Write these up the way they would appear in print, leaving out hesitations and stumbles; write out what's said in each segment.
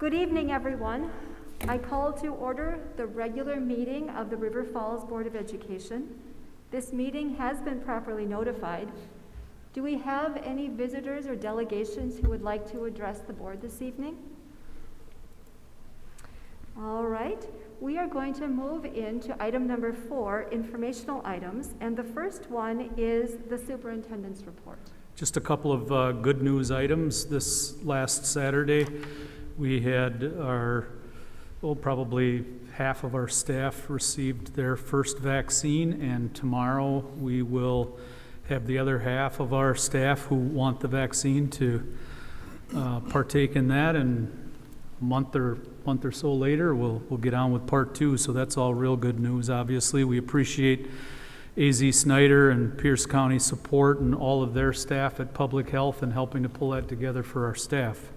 Good evening, everyone. I call to order the regular meeting of the River Falls Board of Education. This meeting has been properly notified. Do we have any visitors or delegations who would like to address the board this evening? All right, we are going to move into item number 4, informational items, and the first one is the superintendent's report. Just a couple of good news items. This last Saturday, we had probably half of our staff received their first vaccine, and tomorrow we will have the other half of our staff who want the vaccine to partake in that, and a month or so later we'll get on with part 2. So that's all real good news. Obviously, we appreciate AZ Snyder and Pierce County support and all of their staff at Public Health and helping to pull that together for our staff.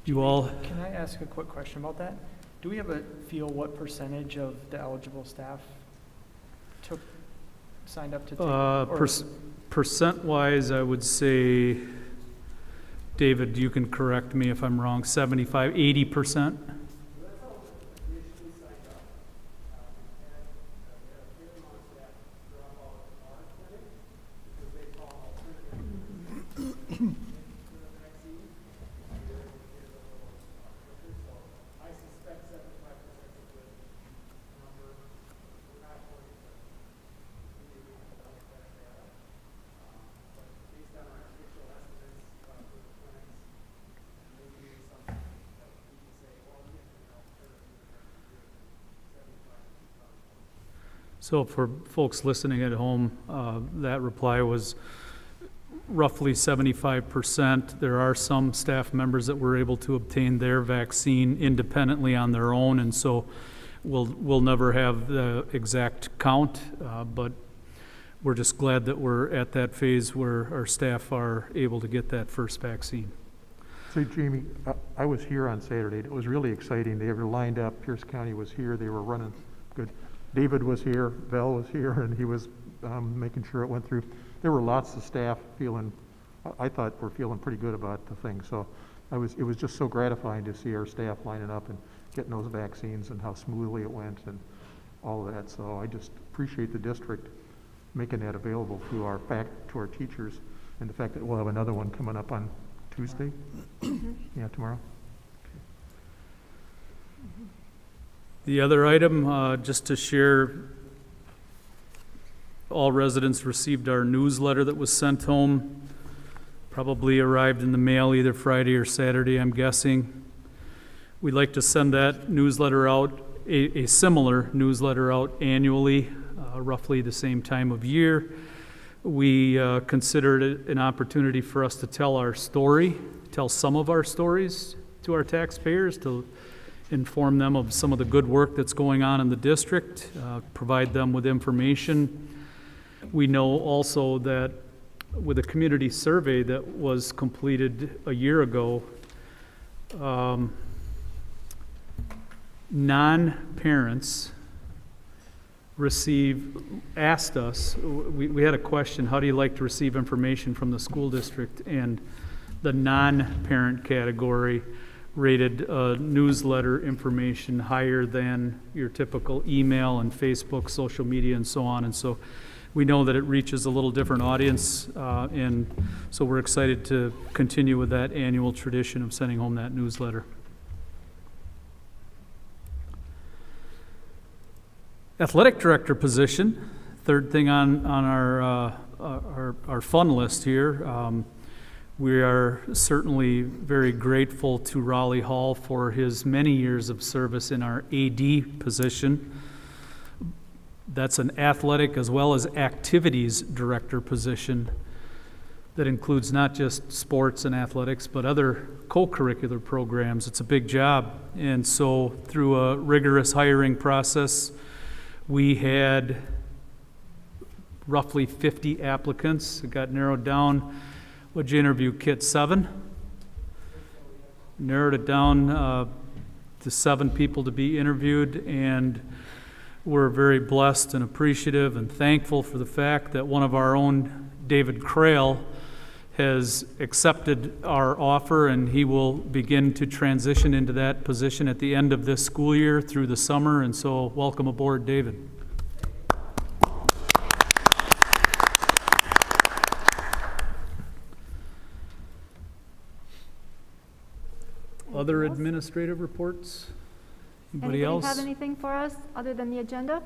You all. Can I ask a quick question about that? Do we have a feel what percentage of the eligible staff signed up to take? Percent-wise, I would say, David, you can correct me if I'm wrong, 75, 80%? So for folks listening at home, that reply was roughly 75%. There are some staff members that were able to obtain their vaccine independently on their own, and so we'll never have the exact count, but we're just glad that we're at that phase where our staff are able to get that first vaccine. So Jamie, I was here on Saturday. It was really exciting. They were lined up. Pierce County was here. They were running good. David was here, Val was here, and he was making sure it went through. There were lots of staff I thought were feeling pretty good about the thing. So it was just so gratifying to see our staff lining up and getting those vaccines and how smoothly it went and all of that. So I just appreciate the district making that available to our teachers, and the fact that we'll have another one coming up on Tuesday. Yeah, tomorrow. The other item, just to share, all residents received our newsletter that was sent home. Probably arrived in the mail either Friday or Saturday, I'm guessing. We'd like to send that newsletter out, a similar newsletter out annually, roughly the same time of year. We considered it an opportunity for us to tell some of our stories to our taxpayers, to inform them of some of the good work that's going on in the district, provide them with information. We know also that with a community survey that was completed a year ago, non-parents asked us, we had a question, how do you like to receive information from the school district? And the non-parent category rated newsletter information higher than your typical email and Facebook, social media, and so on. And so we know that it reaches a little different audience, and so we're excited to continue with that annual tradition of sending home that newsletter. Athletic director position, third thing on our fun list here. We are certainly very grateful to Raleigh Hall for his many years of service in our AD position. That's an athletic as well as activities director position that includes not just sports and athletics, but other co-curricular programs. It's a big job. And so through a rigorous hiring process, we had roughly 50 applicants. It got narrowed down. What'd you interview, Kit? 7? Narrowed it down to 7 people to be interviewed, and we're very blessed and appreciative and thankful for the fact that one of our own, David Crail, has accepted our offer, and he will begin to transition into that position at the end of this school year through the summer, and so welcome aboard, David. Other Anything else? administrative reports? Anybody Anybody else? have anything for us other than the agenda?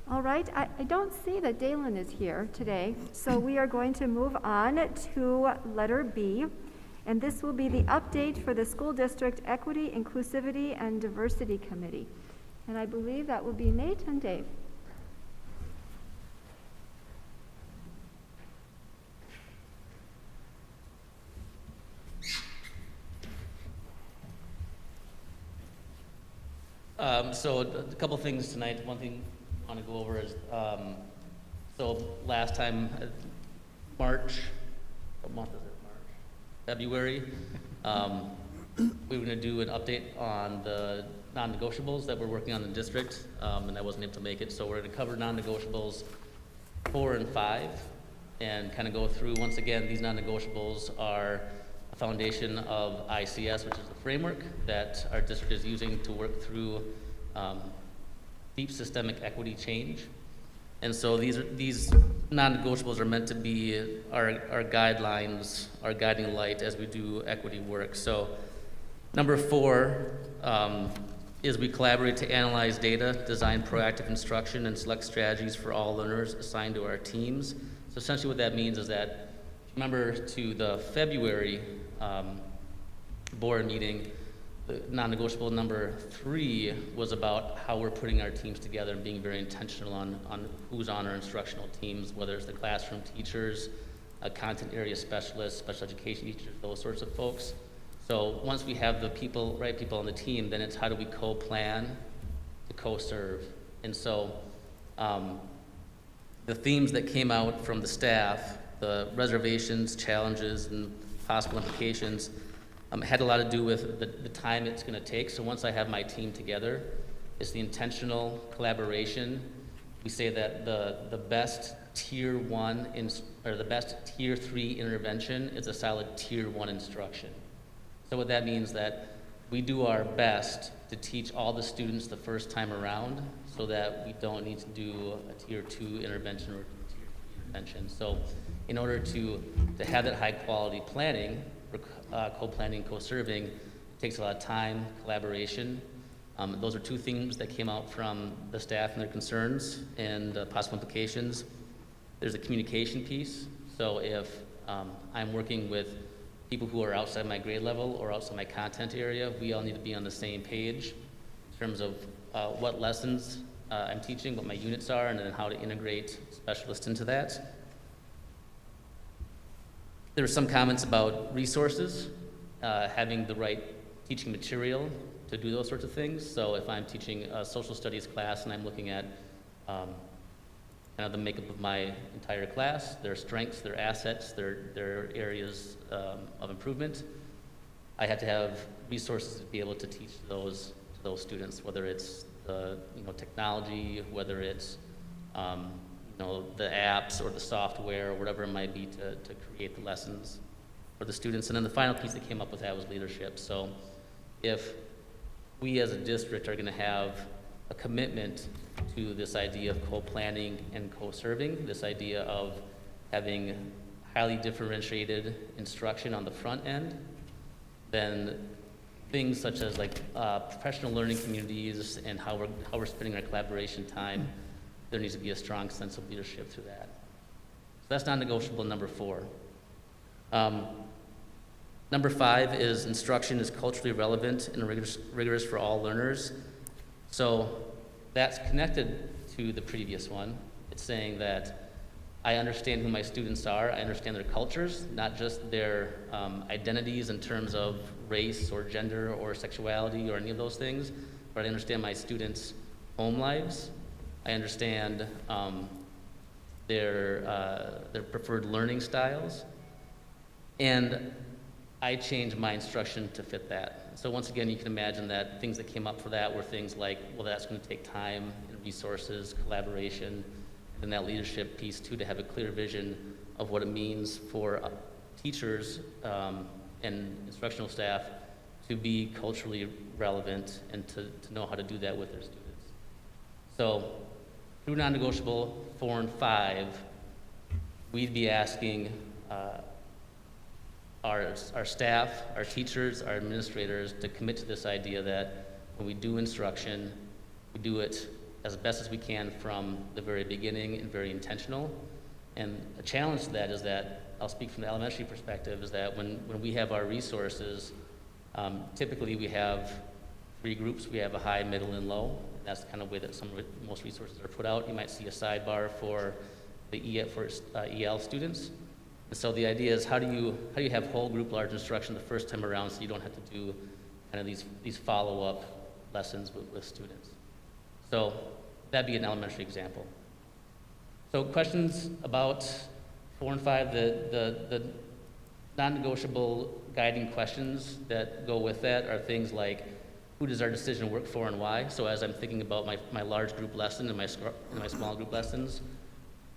All right, I don't see that Dalen is here today, so we are going to move on to letter B. And this will be the update for the School District Equity, Inclusivity, and Diversity Committee. And I believe that will be Nate and Dave. So a couple things tonight. One thing I want to go over is, so last time, March, what month is it, March? February, we were going to do an update on the non-negotiables that we're working on in the district, and I wasn't able to make it, so we're going to cover non-negotiables 4 and 5, and kind of go through, once again, these non-negotiables are a foundation of ICS, which is the framework that our district is using to work through deep systemic equity change. And so these non-negotiables are meant to be our guidelines, our guiding light as we do equity work. So number 4 is we collaborate to analyze data, design proactive instruction, and select strategies for all learners assigned to our teams. So essentially what that means is that, remember to the February board meeting, the non-negotiable number 3 was about how we're putting our teams together and being very intentional on who's on our instructional teams, whether it's the classroom teachers, content area specialists, special education teachers, those sorts of folks. So once we have the right people on the team, then it's how do we co-plan to co-serve. And so the themes that came out from the staff, the reservations, challenges, and possible implications, had a lot to do with the time it's going to take. So once I have my team together, it's the intentional collaboration. We say that the best tier 1 or the best tier 3 intervention is a solid tier 1 instruction. So what that means that we do our best to teach all the students the first time around, so that we don't need to do a tier 2 intervention or tier 3 intervention. So in order to have that high quality planning, co-planning, co-serving, it takes a lot of time, collaboration. Those are 2 things that came out from the staff and their concerns and possible implications. There's a communication piece. So if I'm working with people who are outside my grade level or outside my content area, we all need to be on the same page in terms of what lessons I'm teaching, what my units are, and then how to integrate specialists into that. There were some comments about resources, having the right teaching material to do those sorts of things. So if I'm teaching a social studies class and I'm looking at kind of the makeup of my entire class, their strengths, their assets, their areas of improvement, I have to have resources to be able to teach those to those students, whether it's technology, whether it's the apps or the software or whatever it might be to create the lessons for the students. And then the final piece that came up with that was leadership. So if we as a district are going to have a commitment to this idea of co-planning and co-serving, this idea of having highly differentiated instruction on the front end, then things such as professional learning communities and how we're spending our collaboration time, there needs to be a strong sense of leadership through that. So that's non-negotiable number 4. Number 5 is instruction is culturally relevant and rigorous for all learners. So that's connected to the previous one. It's saying that I understand who my students are, I understand their cultures, not just their identities in terms of race or gender or sexuality or any of those things, but I understand my students' home lives. I understand their preferred learning styles, and I change my instruction to fit that. So once again, you can imagine that things that came up for that were things like, well, that's going to take time and resources, collaboration, and that leadership piece too, to have a clear vision of what it means for teachers and instructional staff to be culturally relevant and to know how to do that with their students. So through non-negotiable 4 and 5, we'd be asking our staff, our teachers, our administrators to commit to this idea that when we do instruction, we do it as best as we can from the very beginning and very intentional. And a challenge to that is that, I'll speak from the elementary perspective, is that when we have our resources, typically we have 3 groups. We have a high, middle, and low. And that's the kind of way that most resources are put out. You might see a sidebar for the EL students. And so the idea is how do you have whole group large instruction the first time around so you don't have to do kind of these follow-up lessons with students. So that'd be an elementary example. So questions about 4 and 5, the non-negotiable guiding questions that go with that are things like, who does our decision work for and why? So as I'm thinking about my large group lesson and my small group lessons,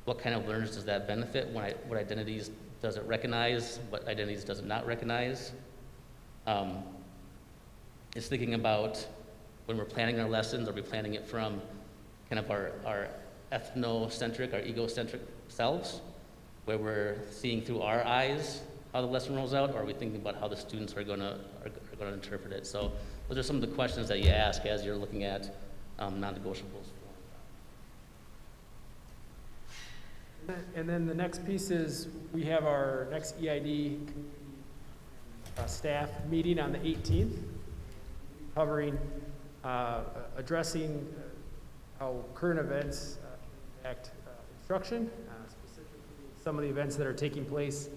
what kind of learners does that benefit? What identities does it recognize? What identities does it not recognize? It's thinking about when we're planning our lessons, are we planning it from kind of our ethnocentric, our egocentric selves, where we're seeing through our eyes how the lesson rolls out, or are we thinking about how the students are gonna interpret it? So those are some of the questions that you ask as you're looking at non-negotiables. And then the next piece is, we have our next EID staff meeting on the 18th, covering, addressing how current events impact instruction, specifically some of the events that are taking place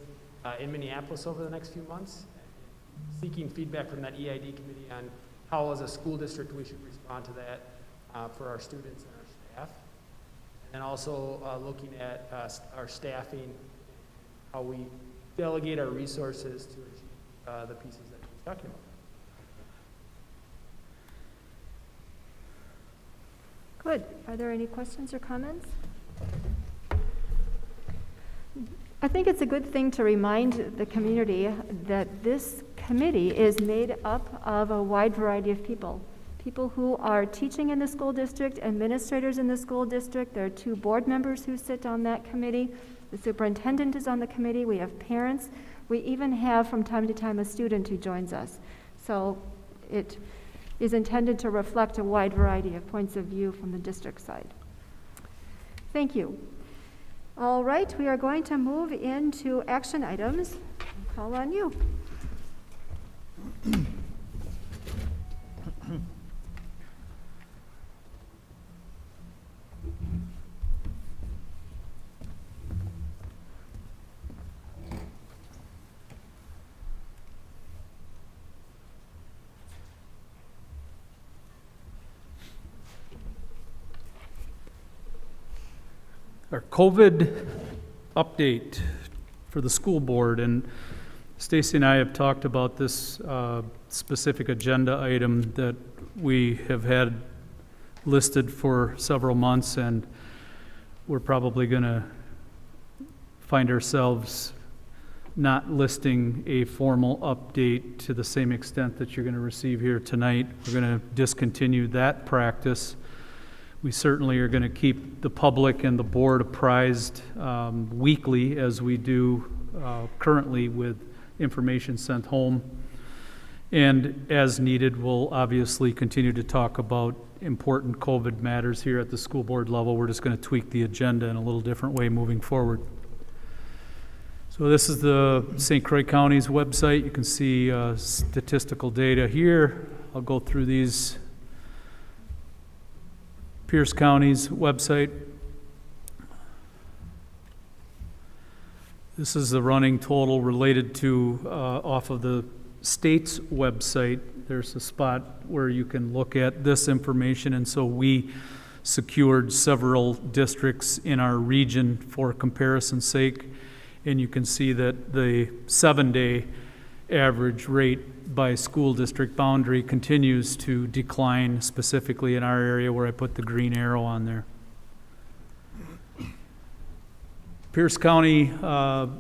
in Minneapolis over the next few months, seeking feedback from that EID committee on how as a school district we should respond to that for our students and our staff. And also looking at our staffing, how we delegate our resources to achieve the pieces that we're talking about. Good. Are there any questions or comments? I think it's a good thing to remind the community that this committee is made up of a wide variety of people. People who are teaching in the school district, administrators in the school district. There are 2 board members who sit on that committee. The superintendent is on the committee. We have parents. We even have from time to time a student who joins us. So it is intended to reflect a wide variety of points of view from the district side. Thank you. All right, we are going to move into action items. I'll call on you. Our COVID update for the school board, and Stacy and I have talked about this specific agenda item that we have had listed for several months, and we're probably going to find ourselves not listing a formal update to the same extent that you're going to receive here tonight. We're going to discontinue that practice. We certainly are going to keep the public and the board apprised weekly, as we do currently, with information sent home. And as needed, we'll obviously continue to talk about important COVID matters here at the school board level. We're just going to tweak the agenda in a little different way moving forward. So this is the St. Croix County's website. You can see statistical data here. I'll go through these. Pierce County's website. This is the running total related to off of the state's website. There's a spot where you can look at this information, and so we secured several districts in our region for comparison's sake, and you can see that the 7-day average rate by school district boundary continues to decline, specifically in our area where I put the green arrow on there. Pierce County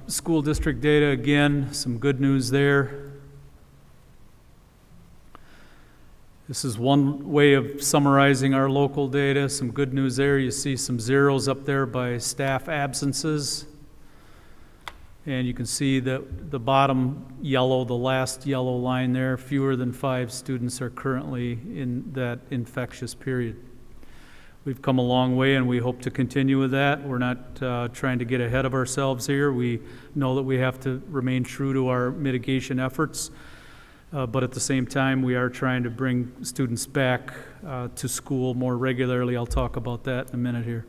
School District data, again, some good news there. This is one way of summarizing our local data. Some good news there. You see some zeros up there by staff absences. And you can see that the bottom yellow, the last yellow line there, fewer than 5 students are currently in that infectious period. We've come a long way, and we hope to continue with that. We're not trying to get ahead of ourselves here. We know that we have to remain true to our mitigation efforts, but at the same time, we are trying to bring students back to school more regularly. I'll talk about that in a minute here.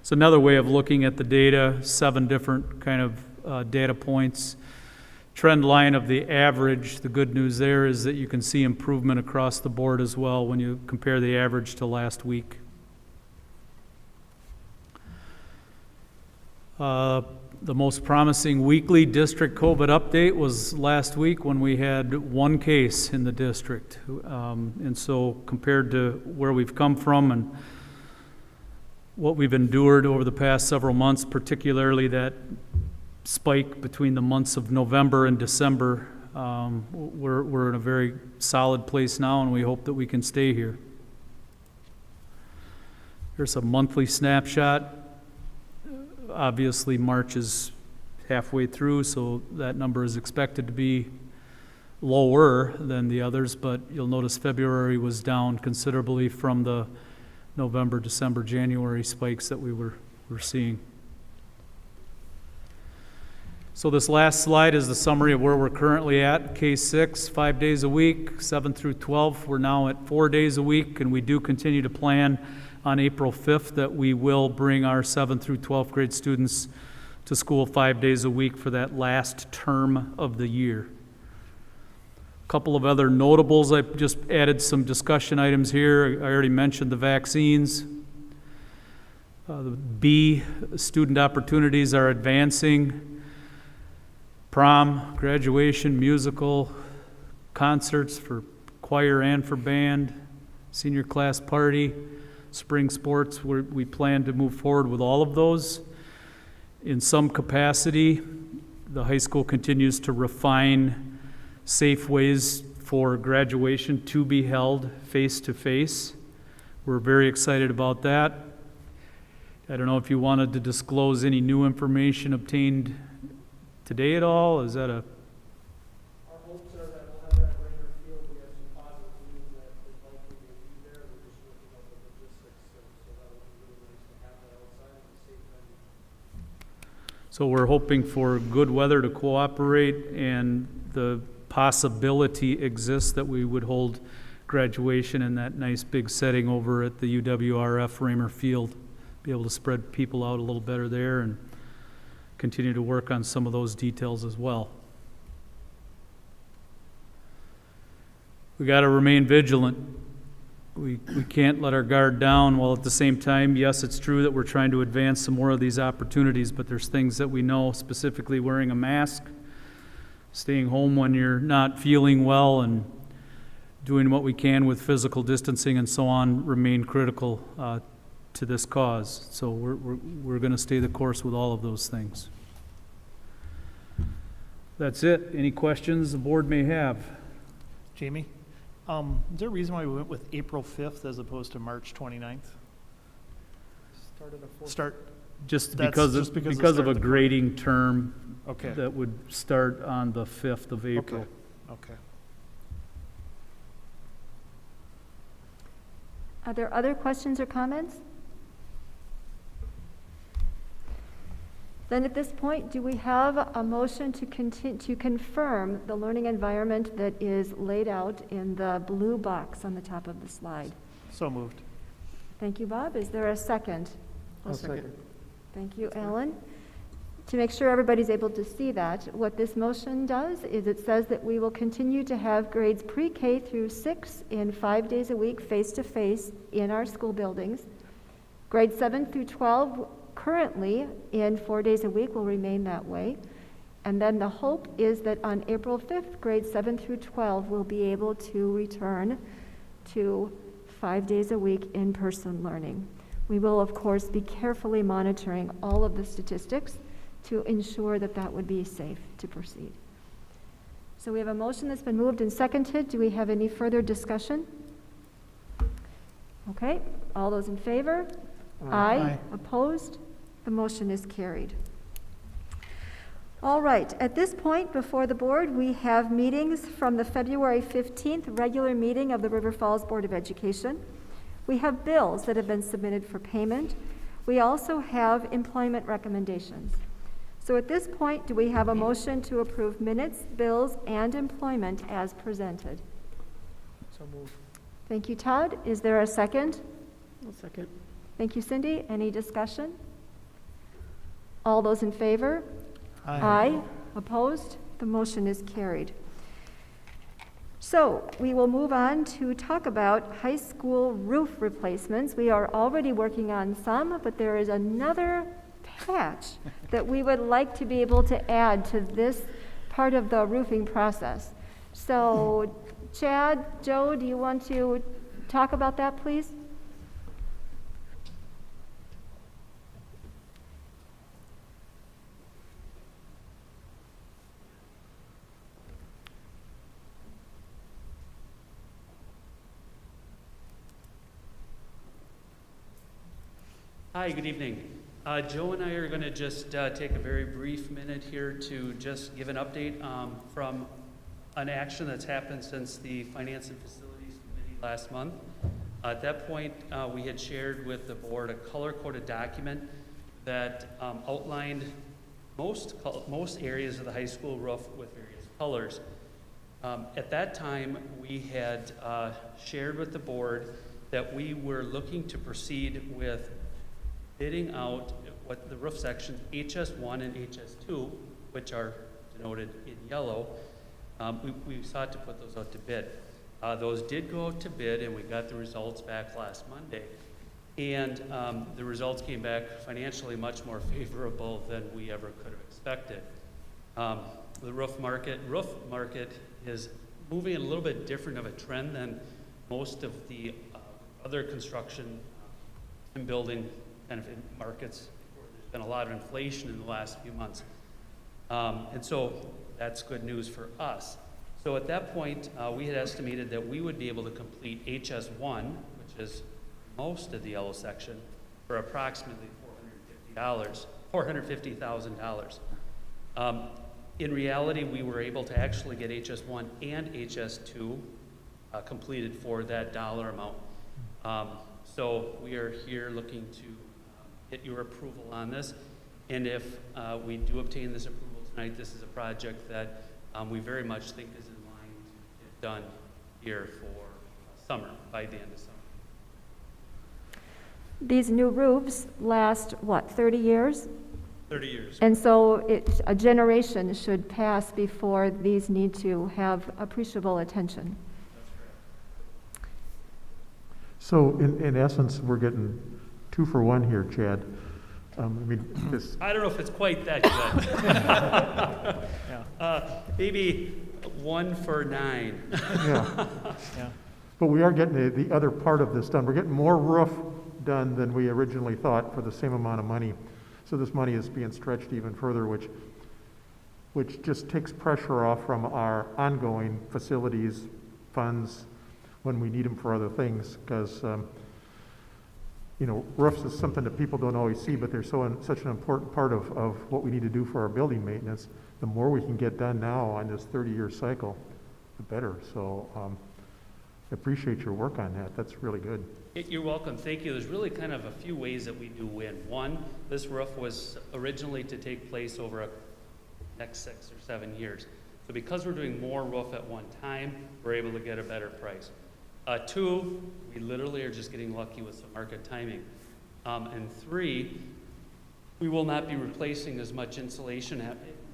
So another way of looking at the data, 7 different kind of data points. Trend line of the average, the good news there is that you can see improvement across the board as well when you compare the average to last week. The most promising weekly district COVID update was last week when we had 1 case in the district. And so compared to where we've come from and what we've endured over the past several months, particularly that spike between the months of November and December, we're in a very solid place now, and we hope that we can stay here. Here's a monthly snapshot. Obviously, March is halfway through, so that number is expected to be lower than the others, but you'll notice February was down considerably from the November, December, January spikes that we were seeing. So this last slide is the summary of where we're currently at. K-6, 5 days a week, 7 through 12. We're now at 4 days a week, and we do continue to plan on April 5th that we will bring our 7th through 12th grade students to school 5 days a week for that last term of the year. A couple of other notables, I just added some discussion items here. I already mentioned the vaccines. The B, student opportunities are advancing. Prom, graduation, musical, concerts for choir and for band, senior class party, spring sports. We plan to move forward with all of those. In some capacity, the high school continues to refine safe ways for graduation to be held face-to-face. We're very excited about that. I don't know if you wanted to disclose any new information obtained today at all. Is that a... Our hopes are that we'll have that Rainer Field. We have some positive news that is likely to be there. We're just working out the logistics, so that would be really nice to have that outside of the safe venue. So we're hoping for good weather to cooperate, and the possibility exists that we would hold graduation in that nice big setting over at the UWRF Rainer Field. Be able to spread people out a little better there and continue to work on some of those details as well. We got to remain vigilant. We can't let our guard down, while at the same time, yes, it's true that we're trying to advance some more of these opportunities, but there's things that we know, specifically wearing a mask, staying home when you're not feeling well, and doing what we can with physical distancing and so on remain critical to this cause. So we're going to stay the course with all of those things. That's it. Any questions the board may have? Jamie, is there a reason why we went with April 5th as opposed to March 29th? Just That's because just of, because of because the of a start of the grading term Okay, that would start on the 5th of April. okay. Are there other questions or comments? Then at this point, do we have a motion to confirm the learning environment that is laid out in the blue box on the top of the slide? So moved. Thank you, Bob. Is there a second? I'll second. Thank you, Alan. To make sure everybody's able to see that, what this motion does is it says that we will continue to have grades pre-K through 6 in 5 days a week, face-to-face, in our school buildings. Grades 7 through 12, currently in 4 days a week, will remain that way. And then the hope is that on April 5th, grades 7 through 12 will be able to return to 5 days a week in-person learning. We will, of course, be carefully monitoring all of the statistics to ensure that that would be safe to proceed. So we have a motion that's been moved and seconded. Do we have any further discussion? Okay, all those in favor? Aye. Opposed? The motion is carried. All right, at this point before the board, we have meetings from the February 15th regular meeting of the River Falls Board of Education. We have bills that have been submitted for payment. We also have employment recommendations. So at this point, do we have a motion to approve minutes, bills, and employment as presented? So moved. Thank you, Todd. Is there a second? One second. Thank you, Cindy. Any discussion? All those in favor? Aye. Opposed? The motion is carried. So we will move on to talk about high school roof replacements. We are already working on some, but there is another patch that we would like to be able to add to this part of the roofing process. So Chad, Joe, do you want to talk about that, please? Hi, good evening. Joe and I are going to just take a very brief minute here to just give an update from an action that's happened since the Finance and Facilities Committee last month. At that point, we had shared with the board a color-coded document that outlined most areas of the high school roof with various colors. At that time, we had shared with the board that we were looking to proceed with bidding out what the roof sections HS1 and HS2, which are denoted in yellow, we sought to put those out to bid. Those did go out to bid, and we got the results back last Monday. And the results came back financially much more favorable than we ever could have expected. The roof market is moving in a little bit different of a trend than most of the other construction and building kind of in markets where there's been a lot of inflation in the last few months. And so that's good news for us. So at that point, we had estimated that we would be able to complete HS1, which is most of the yellow section, for approximately $450,000. In reality, we were able to actually get HS1 and HS2 completed for that dollar amount. So we are here looking to get your approval on this. And if we do obtain this approval tonight, this is a project that we very much think is in line to get done here for summer, by the end of summer. These new roofs last, what, 30 years? 30 years. And so a generation should pass before these need to have appreciable attention. So in essence, we're getting 2 for 1 here, Chad. This, I don't know if it's quite that good. Maybe 1 for 9. yeah. Yeah. But we are getting the other part of this done. We're getting more roof done than we originally thought for the same amount of money. So this money is being stretched even further, which just takes pressure off from our ongoing facilities funds when we need them for other things, because roofs is something that people don't always see, but they're such an important part of what we need to do for our building maintenance. The more we can get done now on this 30-year cycle, the better. So I appreciate your work on that. That's really good. You're welcome. Thank you. There's really kind of a few ways that we do win. One, this roof was originally to take place over the next 6 or 7 years. So because we're doing more roof at one time, we're able to get a better price. 2, we literally are just getting lucky with some market timing. And 3, we will not be replacing as much insulation,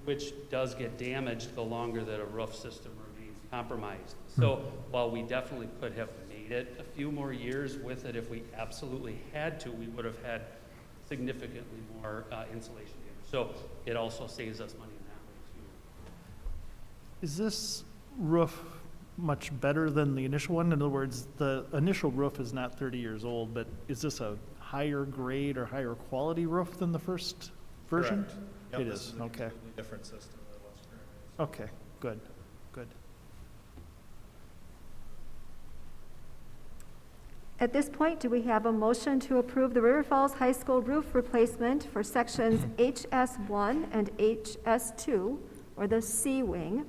which does get damaged the longer that a roof system remains compromised. So while we definitely could have made it a few more years with it, if we absolutely had to, we would have had significantly more insulation damage. So it also saves us money in that way too. Is this roof much better than the initial one? In other words, the initial roof is not 30 years old, but is this a higher grade or higher quality roof than the first version? Correct. It is, okay. Different system than what's current. Okay, good, good. At this point, do we have a motion to approve the River Falls High School roof replacement for sections HS1 and HS2, or the C wing,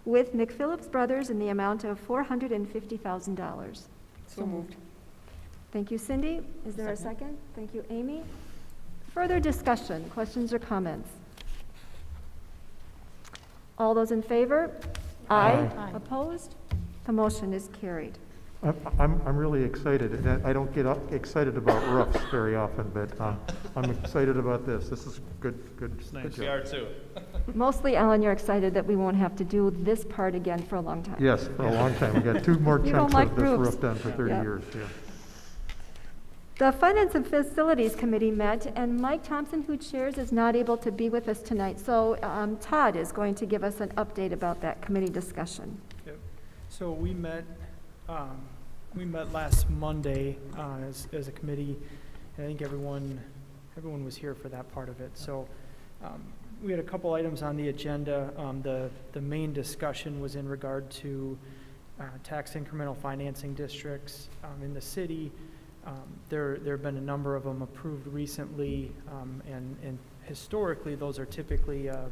with McPhillips Brothers in the amount of $450,000? So moved. Thank you, Cindy. Is there a second? Thank you, Amy. Further discussion, questions or comments? All those in favor? Aye. Opposed? The motion is carried. I'm really excited, and I don't get excited about roofs very often, but I'm excited about this. This is good nice. We job. are too. Mostly, Ellen, you're excited that we won't have to do this part again for a long time. Yes, for a long time. We got 2 more You don't chunks like of this roofs. roof done for 30 Yeah. years, yeah. The Finance and Facilities Committee met, and Mike Thompson, who chairs, is not able to be with us tonight. So Todd is going to give us an update about that committee discussion. So we met last Monday as a committee, and I think everyone was here for that part of it. So we had a couple items on the agenda. The main discussion was in regard to tax incremental financing districts in the city. There have been a number of them approved recently, and historically, those are typically a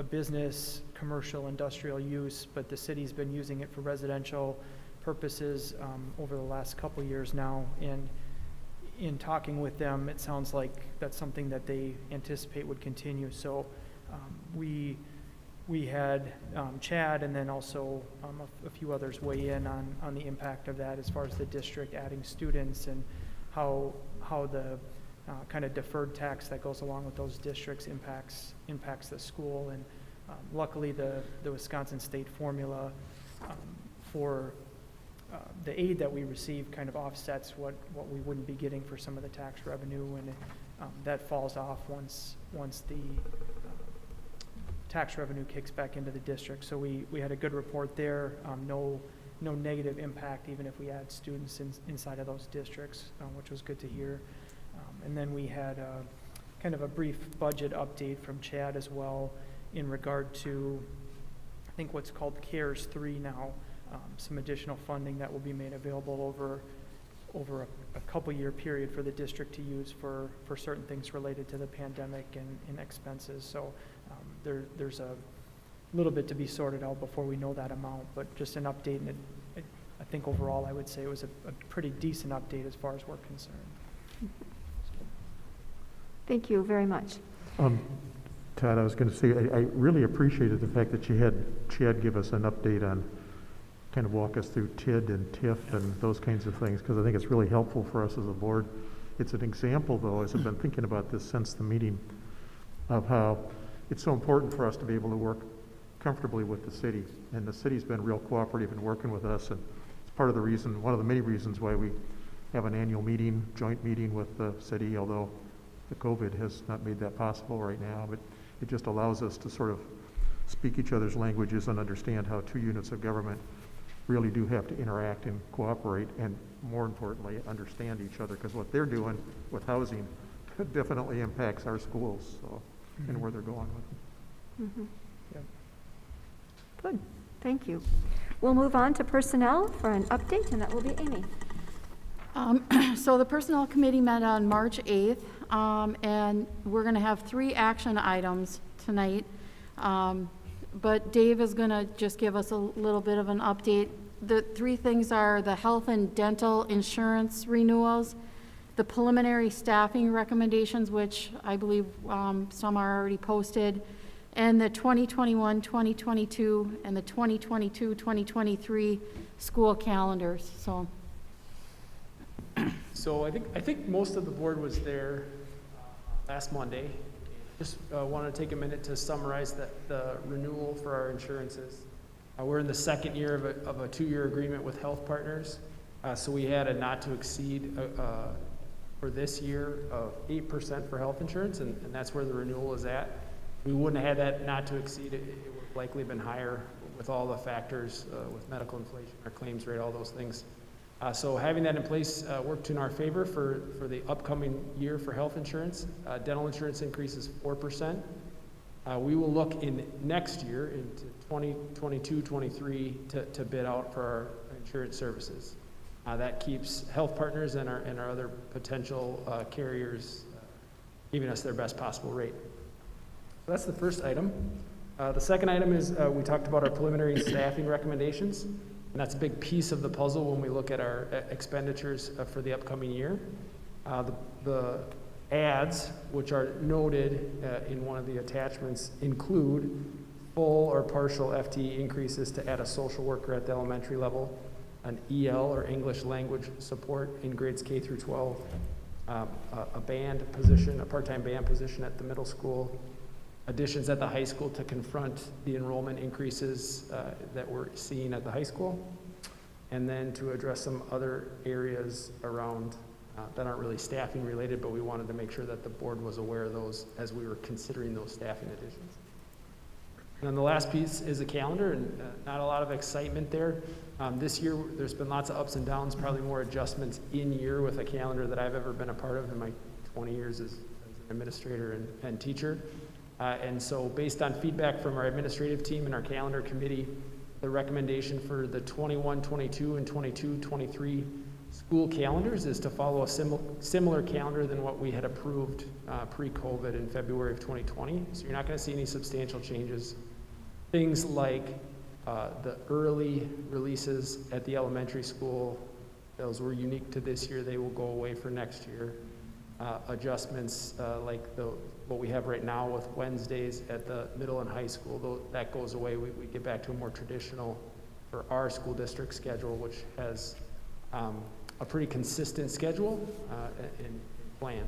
business, commercial, industrial use, but the city's been using it for residential purposes over the last couple years now. And in talking with them, it sounds like that's something that they anticipate would continue. So we had Chad and then also a few others weigh in on the impact of that as far as the district adding students and how the kind of deferred tax that goes along with those districts impacts the school. And luckily the Wisconsin state formula for the aid that we receive kind of offsets what we wouldn't be getting for some of the tax revenue, and that falls off once the tax revenue kicks back into the district. So we had a good report there. No negative impact even if we add students inside of those districts, which was good to hear. And then we had kind of a brief budget update from Chad as well in regard to, I think, what's called CARES 3 now, some additional funding that will be made available over a couple-year period for the district to use for certain things related to the pandemic and expenses. So there's a little bit to be sorted out before we know that amount, but just an update. And I think overall, I would say it was a pretty decent update as far as we're concerned. Thank you very much. Todd, I was going to say, I really appreciated the fact that you had Chad give us an update on, kind of walk us through TID and TIF and those kinds of things, because I think it's really helpful for us as a board. It's an example, though, as I've been thinking about this since the meeting, of how it's so important for us to be able to work comfortably with the city. And the city's been real cooperative in working with us, and it's part of the reason, one of the many reasons why we have an annual meeting, joint meeting with the city, although the COVID has not made that possible right now, but it just allows us to sort of speak each other's languages and understand how 2 units of government really do have to interact and cooperate, and more importantly, understand each other, because what they're doing with housing definitely impacts our schools, so, and where they're going with it. Yep. Good, thank you. We'll move on to personnel for an update, and that will be Amy. So the Personnel Committee met on March 8th, and we're going to have 3 action items tonight. But Dave is going to just give us a little bit of an update. The 3 things are the health and dental insurance renewals, the preliminary staffing recommendations, which I believe some are already posted, and the 2021, 2022, and the 2022, 2023 school calendars. So I think most of the board was there last Monday. Just want to take a minute to summarize the renewal for our insurances. We're in the 2nd year of a 2-year agreement with Health Partners. So we had a not to exceed for this year of 8% for health insurance, and that's where the renewal is at. We wouldn't have had that not to exceed. It would have likely been higher with all the factors with medical inflation, our claims rate, all those things. So having that in place worked in our favor for the upcoming year for health insurance. Dental insurance increases 4%, We will look in next year, into 2022, 23, to bid out for our insurance services. That keeps health partners and our other potential carriers giving us their best possible rate. So that's the first item. The second item is we talked about our preliminary staffing recommendations, and that's a big piece of the puzzle when we look at our expenditures for the upcoming year. The ads, which are noted in one of the attachments, include full or partial FTE increases to add a social worker at the elementary level, an EL or English language support in grades K through 12, a band position, a part-time band position at the middle school, additions at the high school to confront the enrollment increases that we're seeing at the high school, and then to address some other areas around that aren't really staffing related, but we wanted to make sure that the board was aware of those as we were considering those staffing additions. And then the last piece is a calendar, and not a lot of excitement there. This year, there's been lots of ups and downs, probably more adjustments in year with a calendar that I've ever been a part of in my 20 years as an administrator and teacher. And so based on feedback from our administrative team and our calendar committee, the recommendation for the 21-22 and 22-23 school calendars is to follow a similar calendar than what we had approved pre-COVID in February of 2020. So you're not going to see any substantial changes. Things like the early releases at the elementary school, those were unique to this year. They will go away for next year. Adjustments like what we have right now with Wednesdays at the middle and high school, that goes away. We get back to a more traditional, for our school district schedule, which has a pretty consistent schedule and plan.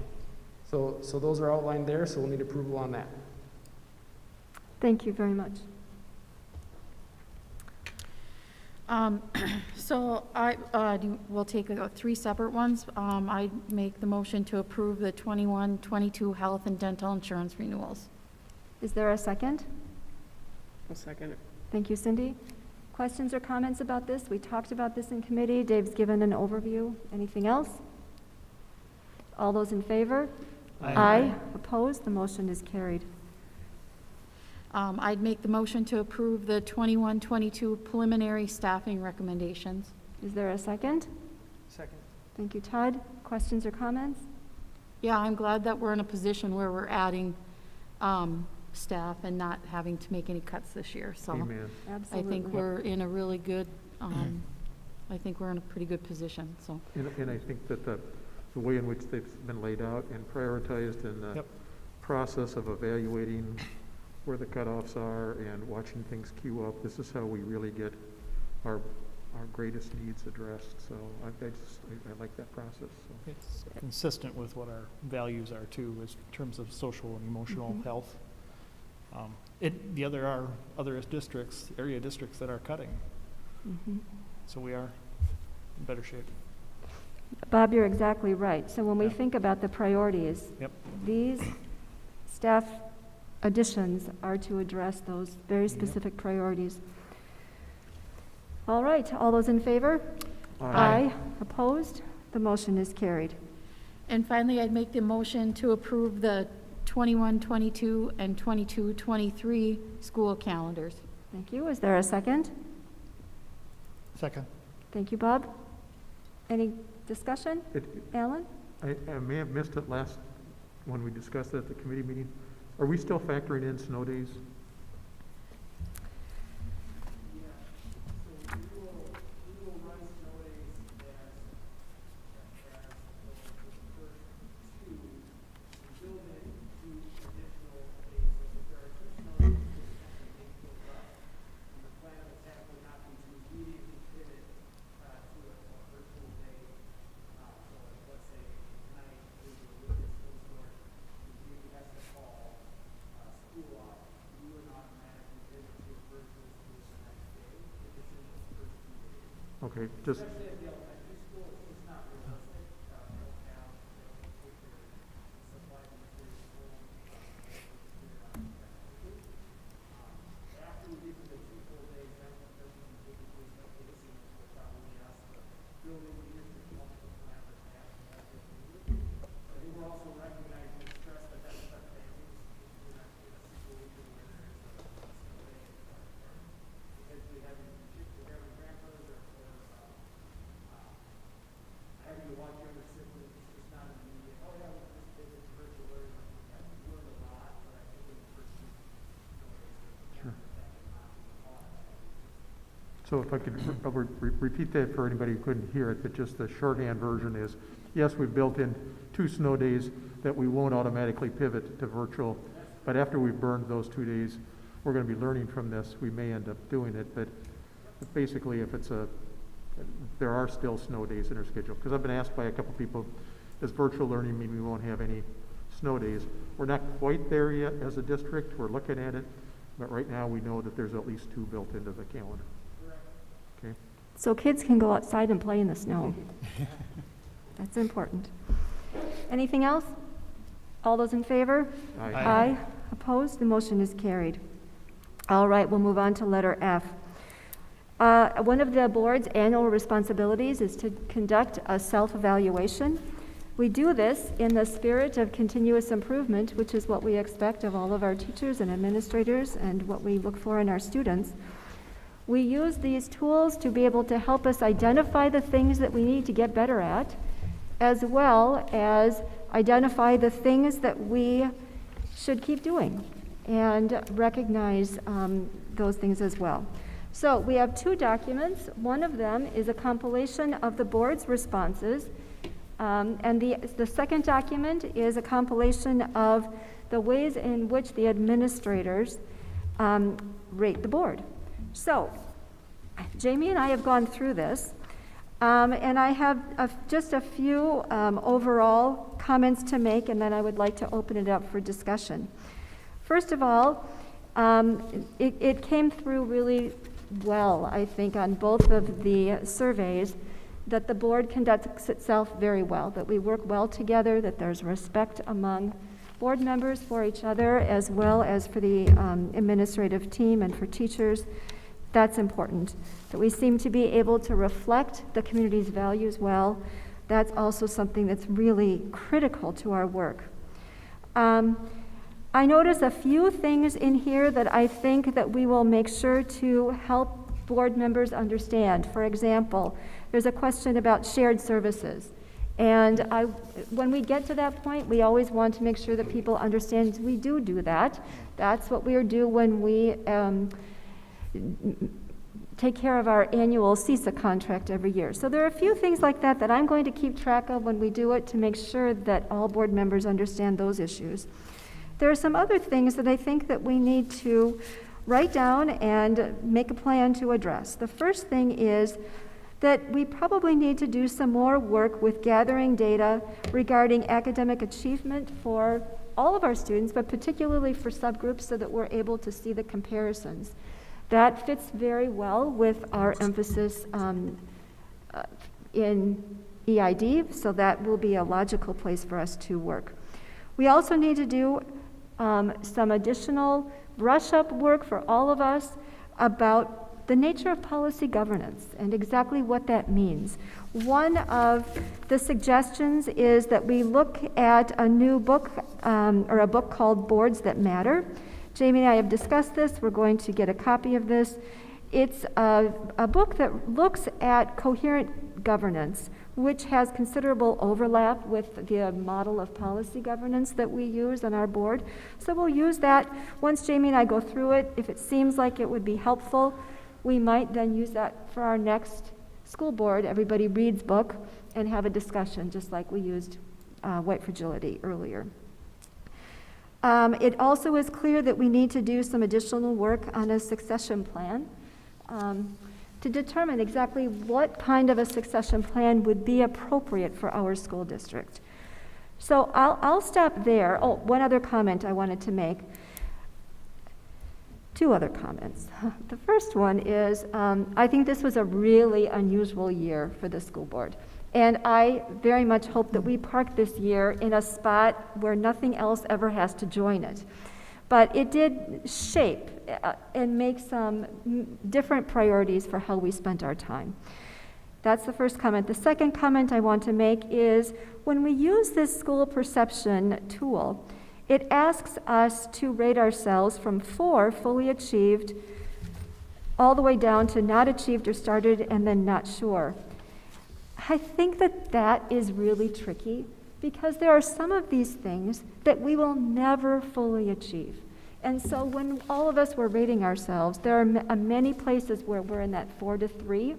So those are outlined there, so we'll need approval on that. Thank you very much. So we'll take three separate ones. I make the motion to approve the 21-22 health and dental insurance renewals. Is there a second? I'll second it. Thank you, Cindy. Questions or comments about this? We talked about this in committee. Dave's given an overview. Anything else? All those in favor? Aye. Opposed? The motion is carried. I'd make the motion to approve the 21-22 preliminary staffing recommendations. Is there a second? Second. Thank you, Todd. Questions or comments? Yeah, I'm glad that we're in a position where we're adding staff and not having to make any cuts this year. So Amen. I Absolutely. think we're in a really good, I think we're in a pretty good position, so. And I think that the way in which they've been laid out and prioritized and the Yep. process of evaluating where the cutoffs are and watching things queue up, this is how we really get our greatest needs addressed. So I like that process. So. It's consistent with what our values are too, in terms of social and emotional health. The other districts, area districts that are cutting, Mhm. so we are in better shape. Bob, you're exactly right. So when we Yeah. think about the priorities, Yep. these staff additions are to address those very Yep. specific priorities. All right, all those in favor? Aye. Opposed? The motion is carried. And finally, I'd make the motion to approve the 21-22 and 22-23 school calendars. Thank you. Is there a second? Second. Thank you, Bob. Any discussion? Alan? I may have missed it when we discussed it at the committee meeting. Are we still factoring in snow days? Okay, just. So if I could repeat that for anybody who couldn't hear it, that just the shorthand version is, yes, we've built in 2 snow days that we won't automatically pivot to virtual, but after we've burned those 2 days, we're going to be learning from this. We may end up doing it, but basically if there are still snow days in our schedule. Because I've been asked by a couple people, does virtual learning mean we won't have any snow days? We're not quite there yet as a district. We're looking at it, but right now we know that there's at least 2 built into the calendar. Okay. So kids can go outside and play in the snow. That's important. Anything else? All those in favor? Aye. Aye. Opposed? The motion is carried. All right, we'll move on to letter F. One of the board's annual responsibilities is to conduct a self-evaluation. We do this in the spirit of continuous improvement, which is what we expect of all of our teachers and administrators and what we look for in our students. We use these tools to be able to help us identify the things that we need to get better at, as well as identify the things that we should keep doing and recognize those things as well. So we have 2 documents. One of them is a compilation of the board's responses, and the second document is a compilation of the ways in which the administrators rate the board. So Jamie and I have gone through this, and I have just a few overall comments to make, and then I would like to open it up for discussion. First of all, it came through really well, I think, on both of the surveys, that the board conducts itself very well, that we work well together, that there's respect among board members for each other, as well as for the administrative team and for teachers. That's important. That we seem to be able to reflect the community's values well. That's also something that's really critical to our work. I notice a few things in here that I think that we will make sure to help board members understand. For example, there's a question about shared services. And when we get to that point, we always want to make sure that people understand we do that. That's what we do when we take care of our annual CISA contract every year. So there are a few things like that that I'm going to keep track of when we do it to make sure that all board members understand those issues. There are some other things that I think that we need to write down and make a plan to address. The first thing is that we probably need to do some more work with gathering data regarding academic achievement for all of our students, but particularly for subgroups, so that we're able to see the comparisons. That fits very well with our emphasis in EID, so that will be a logical place for us to work. We also need to do some additional brush-up work for all of us about the nature of policy governance and exactly what that means. One of the suggestions is that we look at a new book, or a book called Boards That Matter. Jamie and I have discussed this. We're going to get a copy of this. It's a book that looks at coherent governance, which has considerable overlap with the model of policy governance that we use on our board. So we'll use that. Once Jamie and I go through it, if it seems like it would be helpful, we might then use that for our next school board, Everybody Reads book, and have a discussion, just like we used White Fragility earlier. It also is clear that we need to do some additional work on a succession plan to determine exactly what kind of a succession plan would be appropriate for our school district. So I'll stop there. Oh, one other comment I wanted to make. 2 other comments. The first one is I think this was a really unusual year for the school board. And I very much hope that we park this year in a spot where nothing else ever has to join it. But it did shape and make some different priorities for how we spent our time. That's the first comment. The second comment I want to make is when we use this school perception tool, it asks us to rate ourselves from 4, fully achieved, all the way down to not achieved or started and then not sure. I think that is really tricky because there are some of these things that we will never fully achieve. And so when all of us were rating ourselves, there are many places where we're in that 4 to 3.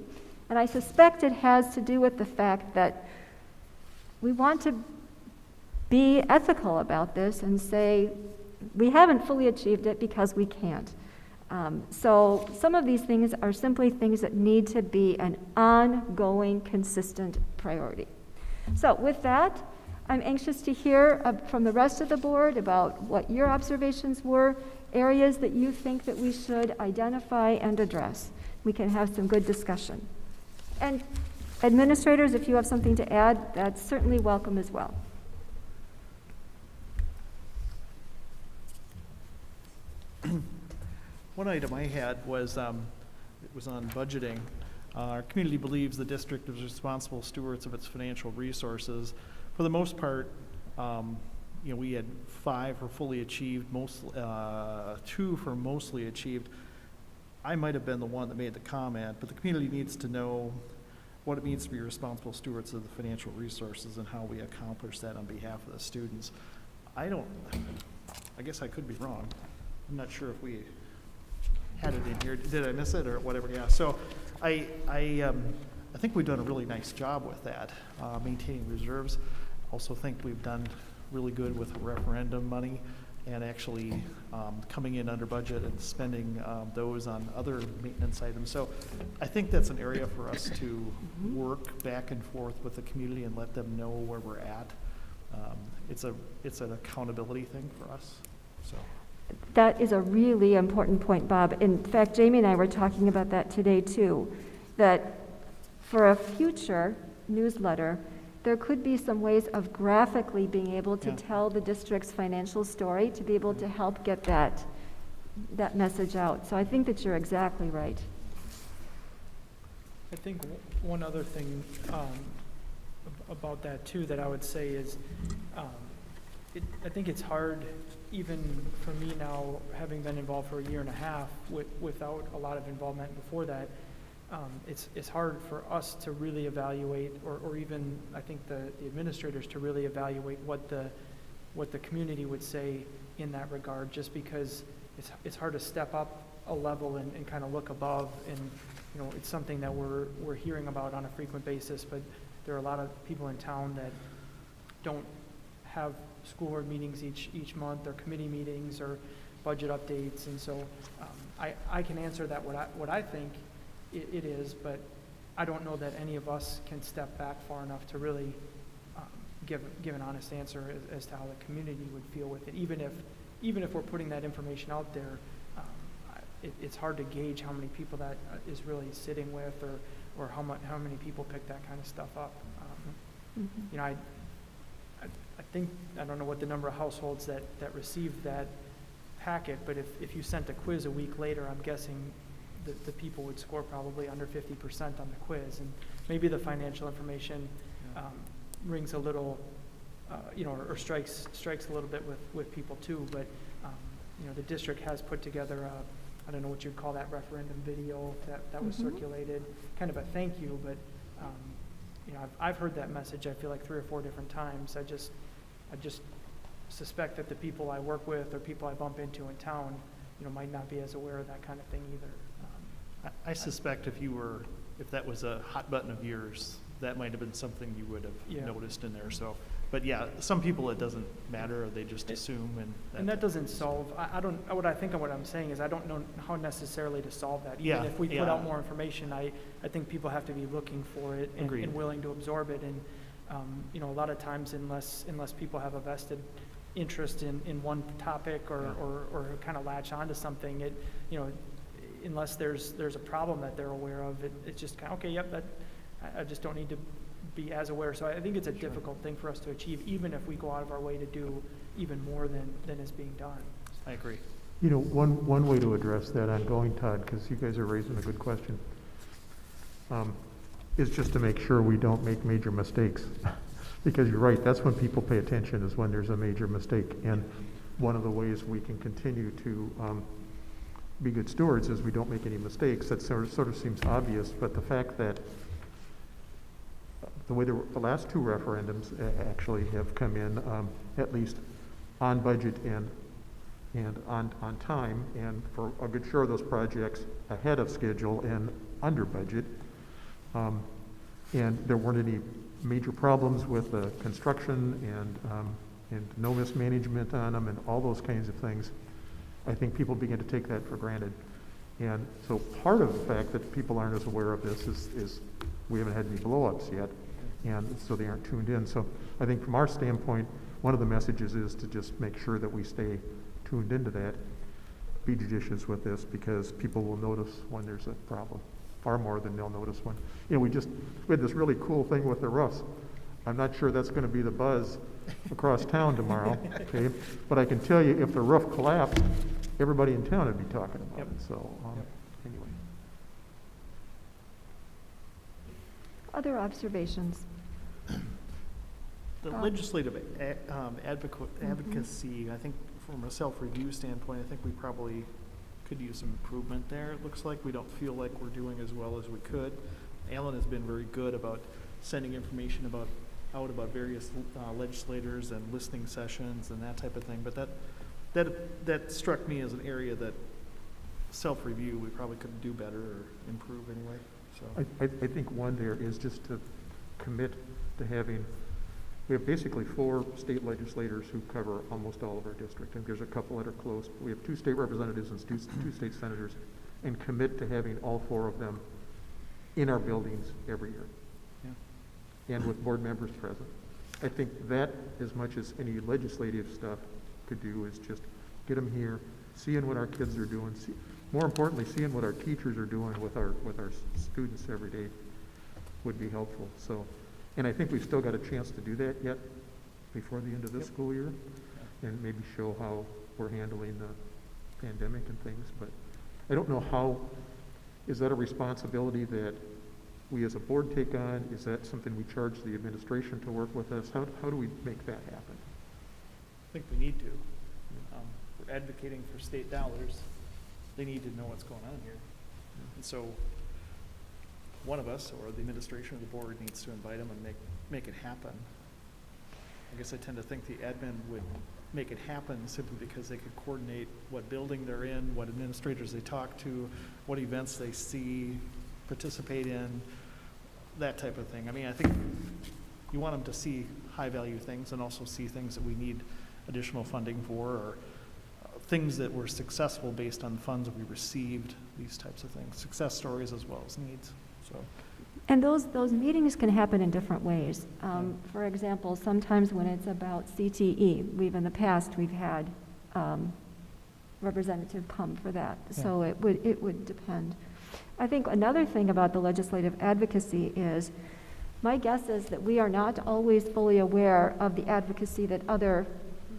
And I suspect it has to do with the fact that we want to be ethical about this and say, we haven't fully achieved it because we can't. So some of these things are simply things that need to be an ongoing, consistent priority. So with that, I'm anxious to hear from the rest of the board about what your observations were, areas that you think that we should identify and address. We can have some good discussion. And administrators, if you have something to add, that's certainly welcome as well. One item I had was, it was on budgeting. Our community believes the district is responsible stewards of its financial resources. For the most part, we had 5 for fully achieved, 2 for mostly achieved. I might have been the one that made the comment, but the community needs to know what it means to be responsible stewards of the financial resources and how we accomplish that on behalf of the students. I guess I could be wrong. I'm not sure if we had it in here. Did I miss it or whatever? Yeah. So I think we've done a really nice job with that, maintaining reserves. Also think we've done really good with referendum money and actually coming in under budget and spending those on other maintenance items. So I think that's an area for us to work back and forth with the community and let them know where we're at. It's an accountability thing for us. So. That is a really important point, Bob. In fact, Jamie and I were talking about that today too, that for a future newsletter, there could be some ways of graphically being able to tell the district's financial story to be able to help get that message out. So I think that you're exactly right. I think one other thing about that too that I would say is I think it's hard, even for me now, having been involved for a year and a half without a lot of involvement before that, it's hard for us to really evaluate, or even I think the administrators to really evaluate what the community would say in that regard, just because it's hard to step up a level and kind of look above, and it's something that we're hearing about on a frequent basis, but there are a lot of people in town that don't have school board meetings each month, or committee meetings, or budget updates, and so I can answer that what I think it is, but I don't know that any of us can step back far enough to really give an honest answer as to how the community would feel with it. Even if we're putting that information out there, it's hard to gauge how many people that is really sitting with, or how many people pick that kind of stuff up. I think, I don't know what the number of households that received that packet, but if you sent a quiz a week later, I'm guessing the people would score probably under 50% on the quiz, and maybe the financial information rings a little, or strikes a little bit with people too. But the district has put together I don't know what you'd call that referendum video that was circulated, kind of a thank you. But I've heard that message, I feel like 3 or 4 different times. I just suspect that the people I work with or people I bump into in town, might not be as aware of that kind of thing either. I suspect if that was a hot button of yours, that might have been something you would have noticed in there. So, but yeah, some people it doesn't matter, or they just assume, and that doesn't solve. What I'm saying is I don't know how necessarily to solve that. Even if we put out more information, I think people have to be looking for it and willing to absorb it. And a lot of times, unless people have a vested interest in one topic or kind of latch onto something, unless there's a problem that they're aware of, it's just kind of, okay, yep, I just don't need to be as aware. So I think it's a difficult thing for us to achieve, even if we go out of our way to do even more than is being done. I agree. One way to address that ongoing, Todd, because you guys are raising a good question, is just to make sure we don't make major mistakes. Because you're right, that's when people pay attention, is when there's a major mistake. And one of the ways we can continue to be good stewards is we don't make any mistakes. That sort of seems obvious, but the fact that the way the last 2 referendums actually have come in, at least on budget and and on time, and for a good share of those projects ahead of schedule and under budget. And there weren't any major problems with the construction and no mismanagement on them and all those kinds of things. I think people begin to take that for granted. And so part of the fact that people aren't as aware of this is we haven't had any blow-ups yet, and so they aren't tuned in. So I think from our standpoint, one of the messages is to just make sure that we stay tuned into that, be judicious with this, because people will notice when there's a problem, far more than they'll notice when. You know, we had this really cool thing with the roofs. I'm not sure that's going to be the buzz across town tomorrow, okay? But I can tell you, if the roof collapsed, everybody in town would be talking about it. So, anyway. Other observations? The legislative advocacy, I think from a self-review standpoint, I think we probably could use some improvement there. It looks like we don't feel like we're doing as well as we could. Alan has been very good about sending information out about various legislators and listening sessions and that type of thing. But that struck me as an area that self-review we probably could do better or improve anyway. So I think one there is just to commit to having, we have basically 4 state legislators who cover almost all of our district. And there's a couple that are close. We have 2 state representatives and 2 state senators, and commit to having all 4 of them in our buildings every year. And with board members present. I think that, as much as any legislative stuff could do, is just get them here, seeing what our kids are doing, more importantly, seeing what our teachers are doing with our students every day would be helpful. So, and I think we've still got a chance to do that yet before the end of this school year, and maybe show how we're handling the pandemic and things. But I don't know how, is that a responsibility that we as a board take on? Is that something we charge the administration to work with us? How do we make that happen? I think we need to. We're advocating for state dollars. They need to know what's going on here. And so one of us or the administration of the board needs to invite them and make it happen. I guess I tend to think the admin would make it happen simply because they could coordinate what building they're in, what administrators they talk to, what events they see, participate in, that type of thing. I mean, I think you want them to see high-value things and also see things that we need additional funding for, or things that were successful based on funds that we received, these types of things, success stories as well as needs. So, And those meetings can happen in different ways. For example, sometimes when it's about CTE, in the past, we've had representative come for that. So it would depend. I think another thing about the legislative advocacy is, my guess is that we are not always fully aware of the advocacy that other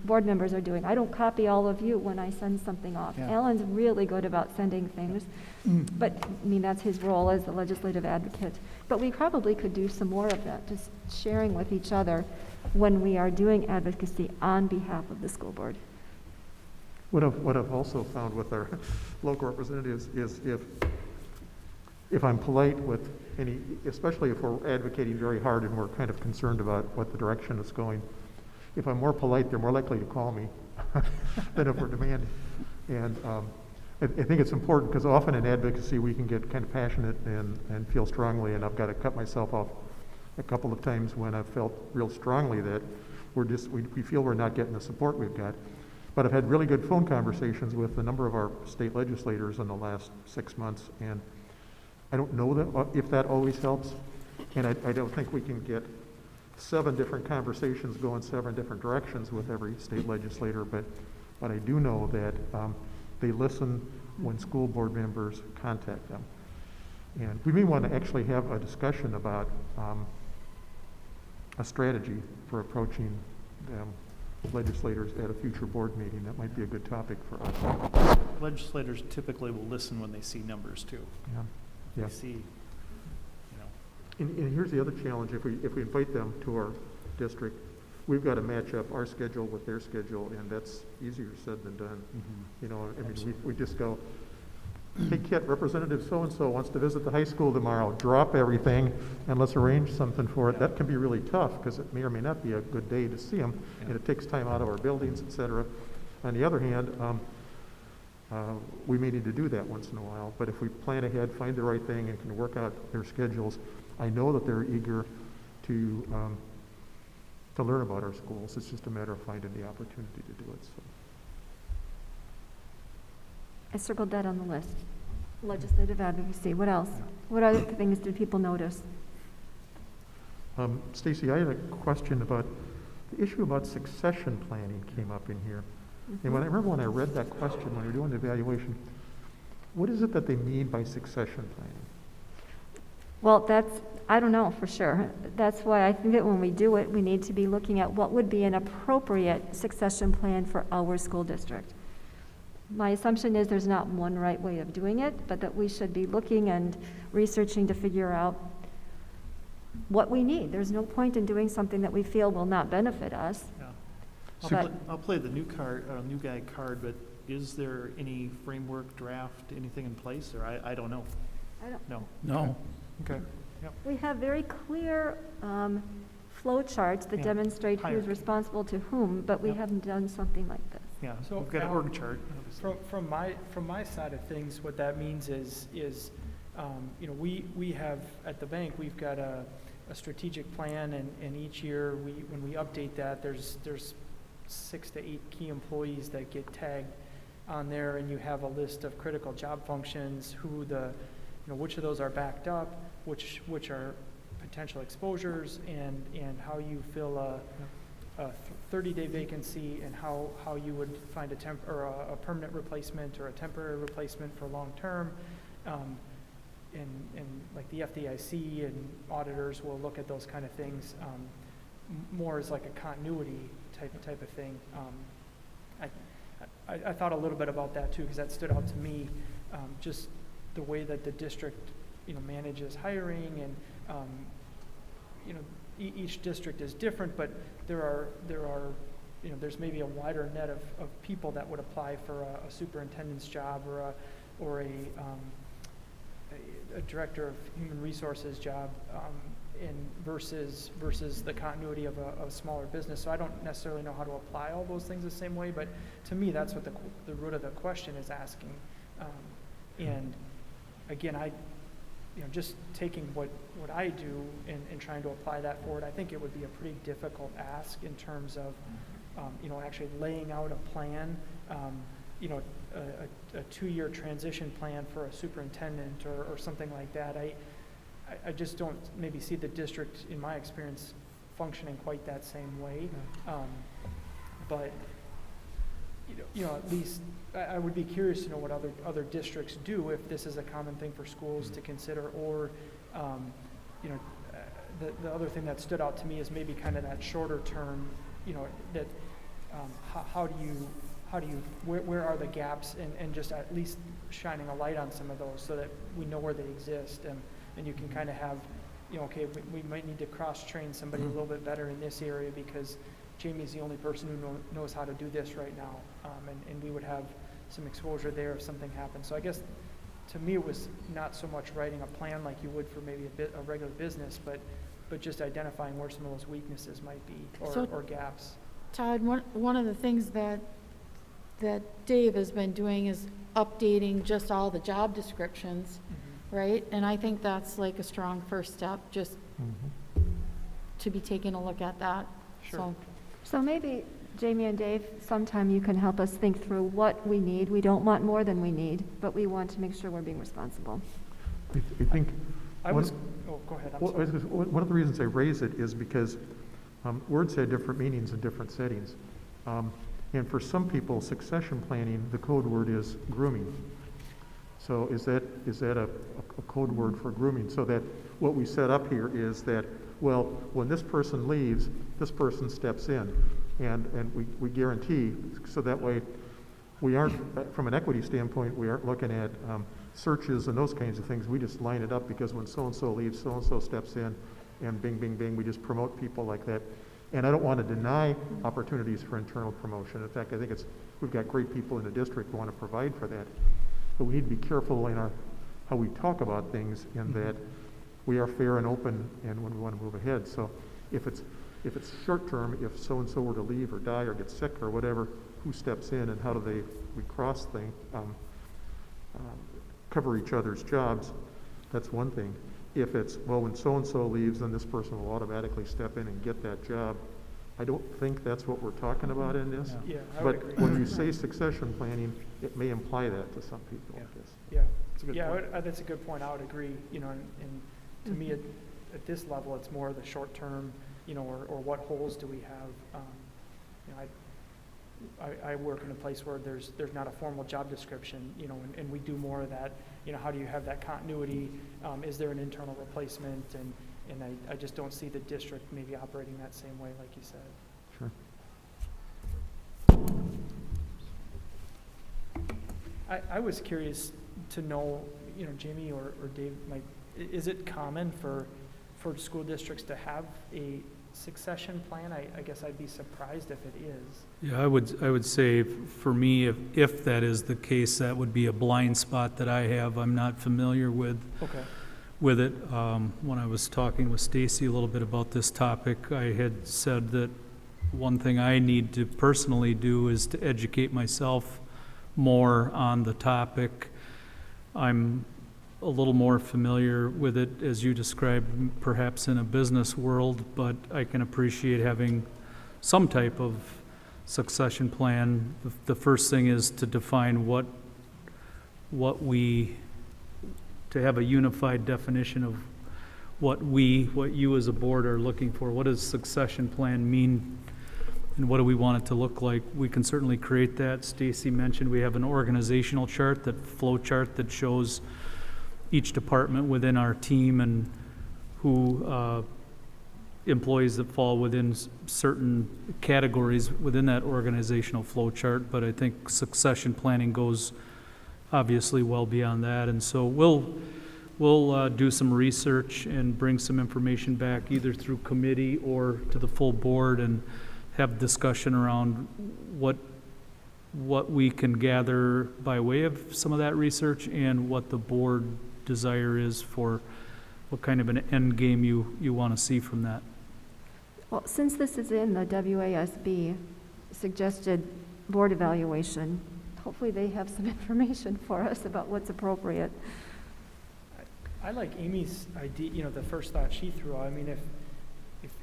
board members are doing. I don't copy all of you when I send something off. Yeah. Alan's really good about sending things, but, I mean, that's his role as the legislative advocate. But we probably could do some more of that, just sharing with each other when we are doing advocacy on behalf of the school board. What I've also found with our local representatives is if I'm polite with any, especially if we're advocating very hard and we're kind of concerned about what the direction is going, if I'm more polite, they're more likely to call me than if we're demanding. And I think it's important, because often in advocacy we can get kind of passionate and feel strongly, and I've got to cut myself off a couple of times when I've felt real strongly that we feel we're not getting the support we've got. But I've had really good phone conversations with a number of our state legislators in the last 6 months, and I don't know that if that always helps, and I don't think we can get 7 different conversations going 7 different directions with every state legislator, but I do know that they listen when school board members contact them. And we may want to actually have a discussion about a strategy for approaching legislators at a future board meeting. That might be a good topic for us. legislators typically will listen when they see numbers too. Yeah. They Yeah. see, And here's the other challenge, if we invite them to our district, we've got to match up our schedule with their schedule, and that's easier said than done. You know, I mean, we just go, hey, Kit, Representative so-and-so wants to visit the high school tomorrow, drop everything, and let's arrange something for it. That can be really tough, because it may or may not be a good day to see them, and it takes time out of our buildings, et cetera. On the other hand, we may need to do that once in a while, but if we plan ahead, find the right thing, and can work out their schedules, I know that they're eager to learn about our schools. It's just a matter of finding the opportunity to do it, so. I circled that on the list. Legislative advocacy, what else? What other things did people notice? Stacy, I had a question about, the issue about succession planning came up in here. And when I remember when I read that question, when we were doing the evaluation, what is it that they mean by succession planning? Well, I don't know for sure. That's why I think that when we do it, we need to be looking at what would be an appropriate succession plan for our school district. My assumption is there's not one right way of doing it, but that we should be looking and researching to figure out what we need. There's no point in doing something that we feel will not benefit us. Yeah. But- I'll play the new guy card, but is there any framework, draft, anything in place, or I don't know? I don't- No. No. Okay. We have very clear flow charts that Yeah. demonstrate who's Hierarchy. responsible to whom, but we Yep. haven't done something like this. Yeah, So, we've got an org chart, obviously. From my side of things, what that means is, you know, we have, at the bank, we've got a strategic plan, and each year, when we update that, there's 6 to 8 key employees that get tagged on there, and you have a list of critical job functions, which of those are backed up, which are potential exposures, and how you fill a 30-day vacancy, and how you would find a permanent replacement or a temporary replacement for long-term. And like the FDIC and auditors will look at those kind of things more as like a continuity type of thing. I thought a little bit about that too, because that stood out to me, just the way that the district, manages hiring, and each district is different, but there's maybe a wider net of people that would apply for a superintendent's job or a director of human resources job, versus the continuity of a smaller business. So I don't necessarily know how to apply all those things the same way, but to me, that's what the root of the question is asking. And again, just taking what I do and trying to apply that forward, I think it would be a pretty difficult ask in terms of, actually laying out a plan, a 2-year transition plan for a superintendent or something like that. I just don't maybe see the district, in my experience, functioning quite that same way. But at least I would be curious to know what other districts do, if this is a common thing for schools to consider, or the other thing that stood out to me is maybe kind of that shorter term, that where are the gaps, and just at least shining a light on some of those so that we know where they exist, and you can kind of have, okay, we might need to cross-train somebody a little bit better in this area because Jamie's the only person who knows how to do this right now, and we would have some exposure there if something happens. So I guess, to me, it was not so much writing a plan like you would for maybe a regular business, but just identifying where some of those weaknesses might be, or gaps. Todd, one of the things that Dave has been doing is updating just all the job descriptions, right? And I think that's like a strong first step, just to be taking a look at that. Sure. So maybe, Jamie and Dave, sometime you can help us think through what we need. We don't want more than we need, but we want to make sure we're being responsible. I think Go ahead, I'm sorry. one of the reasons I raise it is because words have different meanings in different settings. And for some people, succession planning, the code word is grooming. So is that a code word for grooming? So that what we set up here is that, well, when this person leaves, this person steps in. And we guarantee, so that way we aren't, from an equity standpoint, we aren't looking at searches and those kinds of things. We just line it up because when so-and-so leaves, so-and-so steps in, and bing, bing, bing, we just promote people like that. And I don't want to deny opportunities for internal promotion. In fact, I think we've got great people in the district who want to provide for that. But we need to be careful in how we talk about things, in that we are fair and open, and when we want to move ahead. So if it's short term, if so-and-so were to leave or die or get sick or whatever, who steps in and how do we cover each other's jobs, that's one thing. If it's, well, when so-and-so leaves, then this person will automatically step in and get that job. I don't think that's what we're talking about in this. Yeah, I would But agree. when you say succession planning, it may imply that to some people, I guess. Yeah, That's a good yeah, point. that's a good point. I would agree, you know, and to me, at this level, it's more the short term, you know, or what holes do we have? You know, I work in a place where there's not a formal job description, you know, and we do more of that, you know, how do you have that continuity? Is there an internal replacement? And I just don't see the district maybe operating that same way, like you said. Sure. I was curious to know, you know, Jamie or Dave, is it common for school districts to have a succession plan? I guess I'd be surprised if it is. Yeah, I would say for me, if that is the case, that would be a blind spot that I have. I'm not familiar with Okay. it. When I was talking with Stacy a little bit about this topic, I had said that one thing I need to personally do is to educate myself more on the topic. I'm a little more familiar with it, as you described, perhaps in a business world, but I can appreciate having some type of succession plan. The first thing is to define what to have a unified definition of what you as a board are looking for. What does succession plan mean, and what do we want it to look like? We can certainly create that. Stacy mentioned we have an organizational chart, that flow chart that shows each department within our team and who employees that fall within certain categories within that organizational flow chart. But I think succession planning goes obviously well beyond that. And so we'll do some research and bring some information back either through committee or to the full board and have discussion around what we can gather by way of some of that research and what the board desire is for what kind of an end game you want to see from that. Well, since this is in the WASB suggested board evaluation, hopefully they have some information for us about what's appropriate. I like Amy's idea, you know, the first thought she threw out. I mean,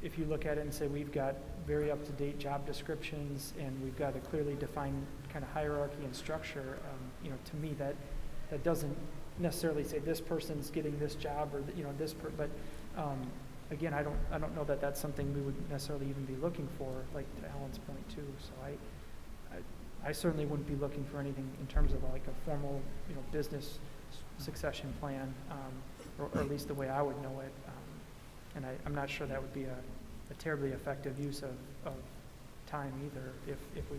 if you look at it and say we've got very up-to-date job descriptions and we've got a clearly defined kind of hierarchy and structure, you know, to me that doesn't necessarily say this person's getting this job or, you know, but again, I don't know that that's something we would necessarily even be looking for, like to Alan's point too. So I certainly wouldn't be looking for anything in terms of like a formal, you know, business succession plan, or at least the way I would know it. And I'm not sure that would be a terribly effective use of time either, if we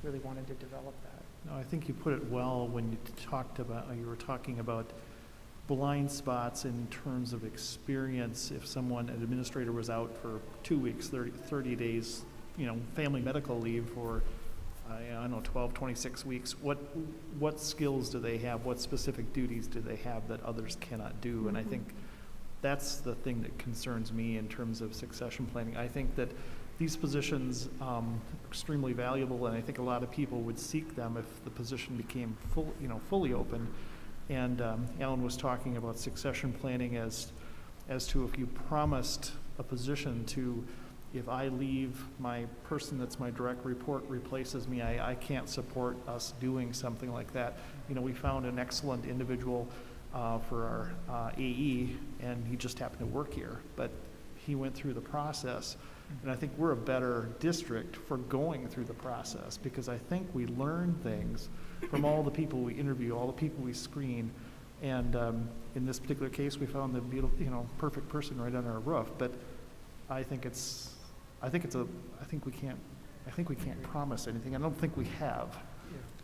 really wanted to develop that. No, I think you put it well when you were talking about blind spots in terms of experience. If an administrator was out for 2 weeks, 30 days, you know, family medical leave, or I don't know, 12, 26 weeks, what skills do they have? What specific duties do they have that others cannot do? And I think that's the thing that concerns me in terms of succession planning. I think that these positions are extremely valuable, and I think a lot of people would seek them if the position became fully open. And Alan was talking about succession planning as to if you promised a position to, if I leave, my person that's my direct report replaces me, I can't support us doing something like that. You know, we found an excellent individual for our AE, and he just happened to work here, but he went through the process. And I think we're a better district for going through the process, because I think we learn things from all the people we interview, all the people we screen. And in this particular case, we found the beautiful, you know, perfect person right under our roof. But I think we can't promise anything. I don't think we have,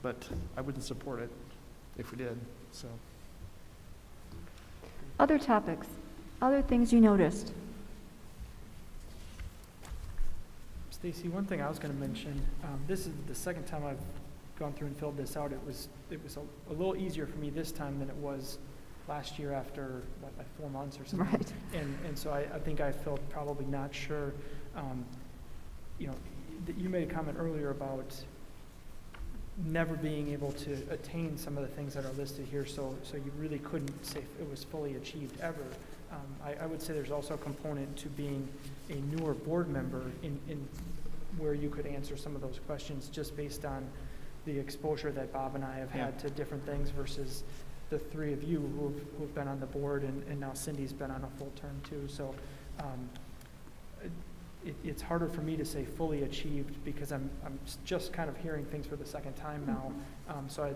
but I wouldn't support it if we did. So. Other topics, other things you noticed? Stacy, one thing I was going to mention, this is the second time I've gone through and filled this out. It was a little easier for me this time than it was last year after, like 4 months or something. Right. And so I think I felt probably not sure. You know, you made a comment earlier about never being able to attain some of the things that are listed here, so you really couldn't say it was fully achieved ever. I would say there's also a component to being a newer board member in where you could answer some of those questions just based on the exposure that Bob and I have had to different things versus the three of you who've been on the board, and now Cindy's been on a full term too. So it's harder for me to say fully achieved because I'm just kind of hearing things for the second time now. So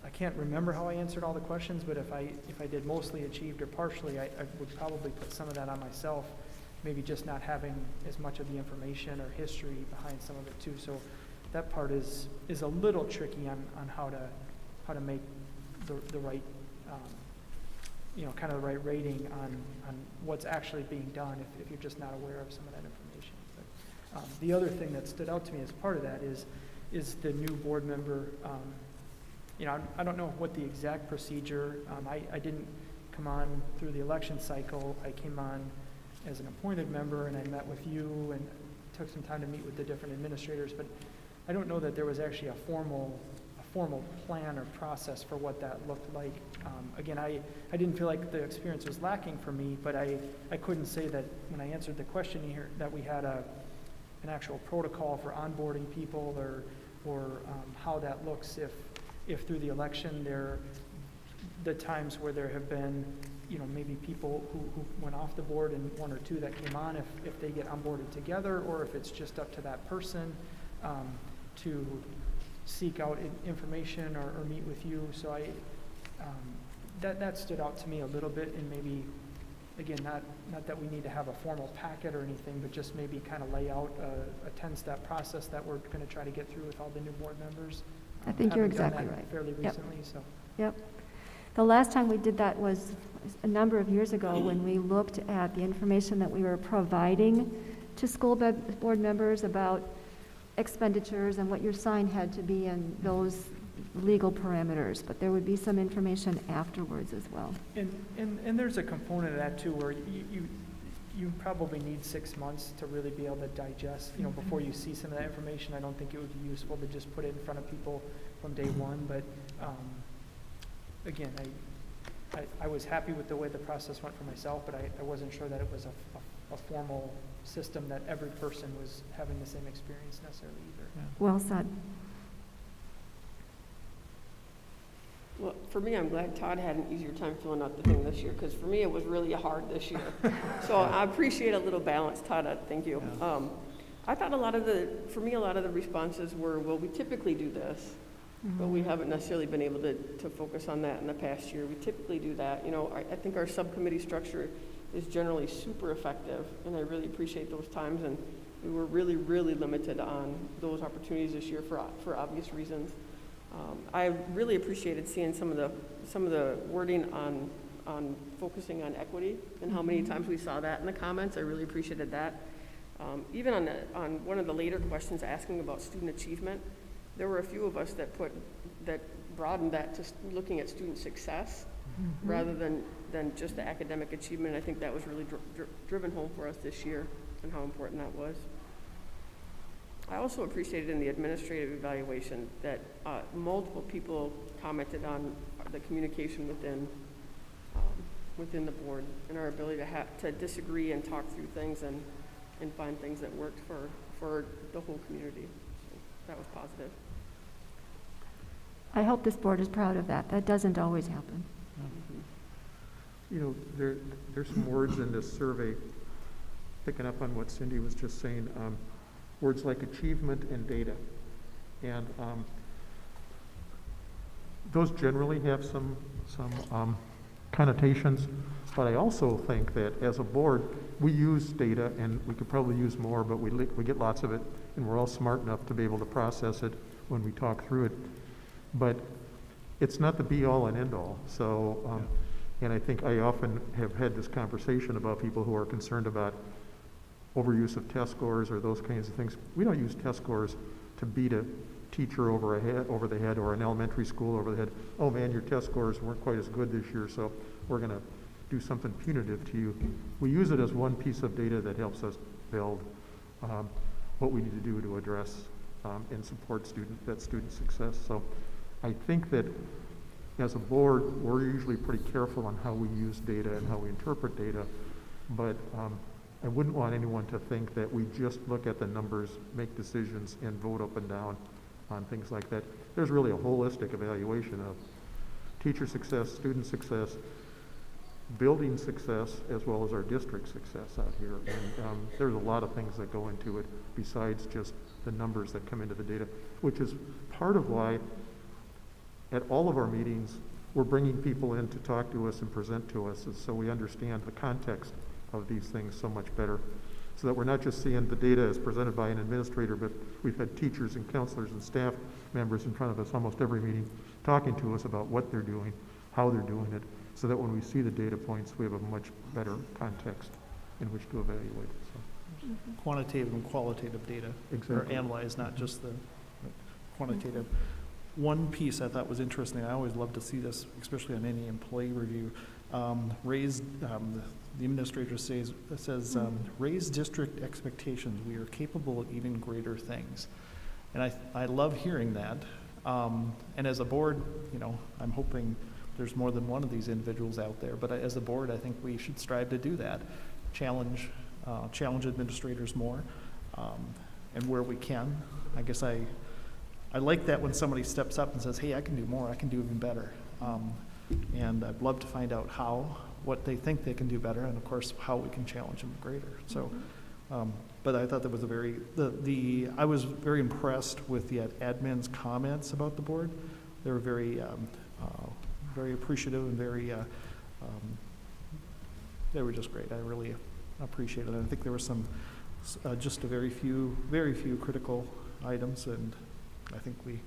I can't remember how I answered all the questions, but if I did mostly achieved or partially, I would probably put some of that on myself, maybe just not having as much of the information or history behind some of it too. So that part is a little tricky on how to make the right, kind of the right rating on what's actually being done if you're just not aware of some of that information. But the other thing that stood out to me as part of that is the new board member. I don't know what the exact procedure. I didn't come on through the election cycle. I came on as an appointed member, and I met with you and took some time to meet with the different administrators. But I don't know that there was actually a formal plan or process for what that looked like. Again, I didn't feel like the experience was lacking for me, but I couldn't say that when I answered the question here that we had an actual protocol for onboarding people or how that looks if through the election the times where there have been maybe people who went off the board and one or two that came on, if they get onboarded together, or if it's just up to that person to seek out information or meet with you. So that stood out to me a little bit, and maybe, again, not that we need to have a formal packet or anything, but just maybe kind of lay out a 10-step process that we're going to try to get through with all the new board members. I think you're Having done exactly that right. fairly Yep. recently, so. Yep. The last time we did that was a number of years ago when we looked at the information that we were providing to school board members about expenditures and what your sign had to be and those legal parameters, but there would be some information afterwards as well. And there's a component of that too, where you probably need 6 months to really be able to digest, before you see some of that information. I don't think it would be useful to just put it in front of people from day one, but again, I was happy with the way the process went for myself, but I wasn't sure that it was a formal system that every person was having the same experience necessarily either. Well said. Well, for me, I'm glad Todd had an easier time filling out the thing this year, because for me, it was really hard this year. So I appreciate a little balance, Todd, thank you. I thought a lot of the responses were, well, we typically do this, but we haven't necessarily been able to focus on that in the past year. We typically do that. I think our subcommittee structure is generally super effective, and I really appreciate those times, and we were really, really limited on those opportunities this year for obvious reasons. I really appreciated seeing some of the wording on focusing on equity and how many times we saw that in the comments. I really appreciated that. Even on one of the later questions asking about student achievement, there were a few of us that broadened that to looking at student success rather than just the academic achievement. I think that was really driven home for us this year and how important that was. I also appreciated in the administrative evaluation that multiple people commented on the communication within the board and our ability to disagree and talk through things and find things that worked for the whole community. So that was positive. I hope this board is proud of that. That doesn't always happen. There's some words in this survey, picking up on what Cindy was just saying, words like achievement and data. And those generally have some connotations, but I also think that as a board, we use data, and we could probably use more, but we get lots of it, and we're all smart enough to be able to process it when we talk through it. But it's not the be-all and end-all. So, and I think I often have had this conversation about people who are concerned about overuse of test scores or those kinds of things. We don't use test scores to beat a teacher over the head, or an elementary school over the head. Oh man, your test scores weren't quite as good this year, so we're going to do something punitive to you. We use it as one piece of data that helps us build what we need to do to address and support student success. So I think that as a board, we're usually pretty careful on how we use data and how we interpret data, but I wouldn't want anyone to think that we just look at the numbers, make decisions, and vote up and down on things like that. There's really a holistic evaluation of teacher success, student success, building success, as well as our district success out here. And there's a lot of things that go into it besides just the numbers that come into the data, which is part of why at all of our meetings, we're bringing people in to talk to us and present to us, so we understand the context of these things so much better, so that we're not just seeing the data as presented by an administrator, but we've had teachers and counselors and staff members in front of us almost every meeting talking to us about what they're doing, how they're doing it, so that when we see the data points, we have a much better context in which to evaluate it. So, Quantitative and qualitative data are exactly. analyzed, not just the quantitative. One piece I thought was interesting, I always love to see this, especially on any employee review, the administrator says, raise district expectations. We are capable of even greater things. And I love hearing that. And as a board, you know, I'm hoping there's more than one of these individuals out there, but as a board, I think we should strive to do that. Challenge administrators more, and where we can. I guess I like that when somebody steps up and says, hey, I can do more, I can do even better. And I'd love to find out what they think they can do better, and of course, how we can challenge them greater. So, but I thought that was I was very impressed with the admin's comments about the board. They were very appreciative and they were just great. I really appreciated it. I think there were some, just a very few critical items, and I think we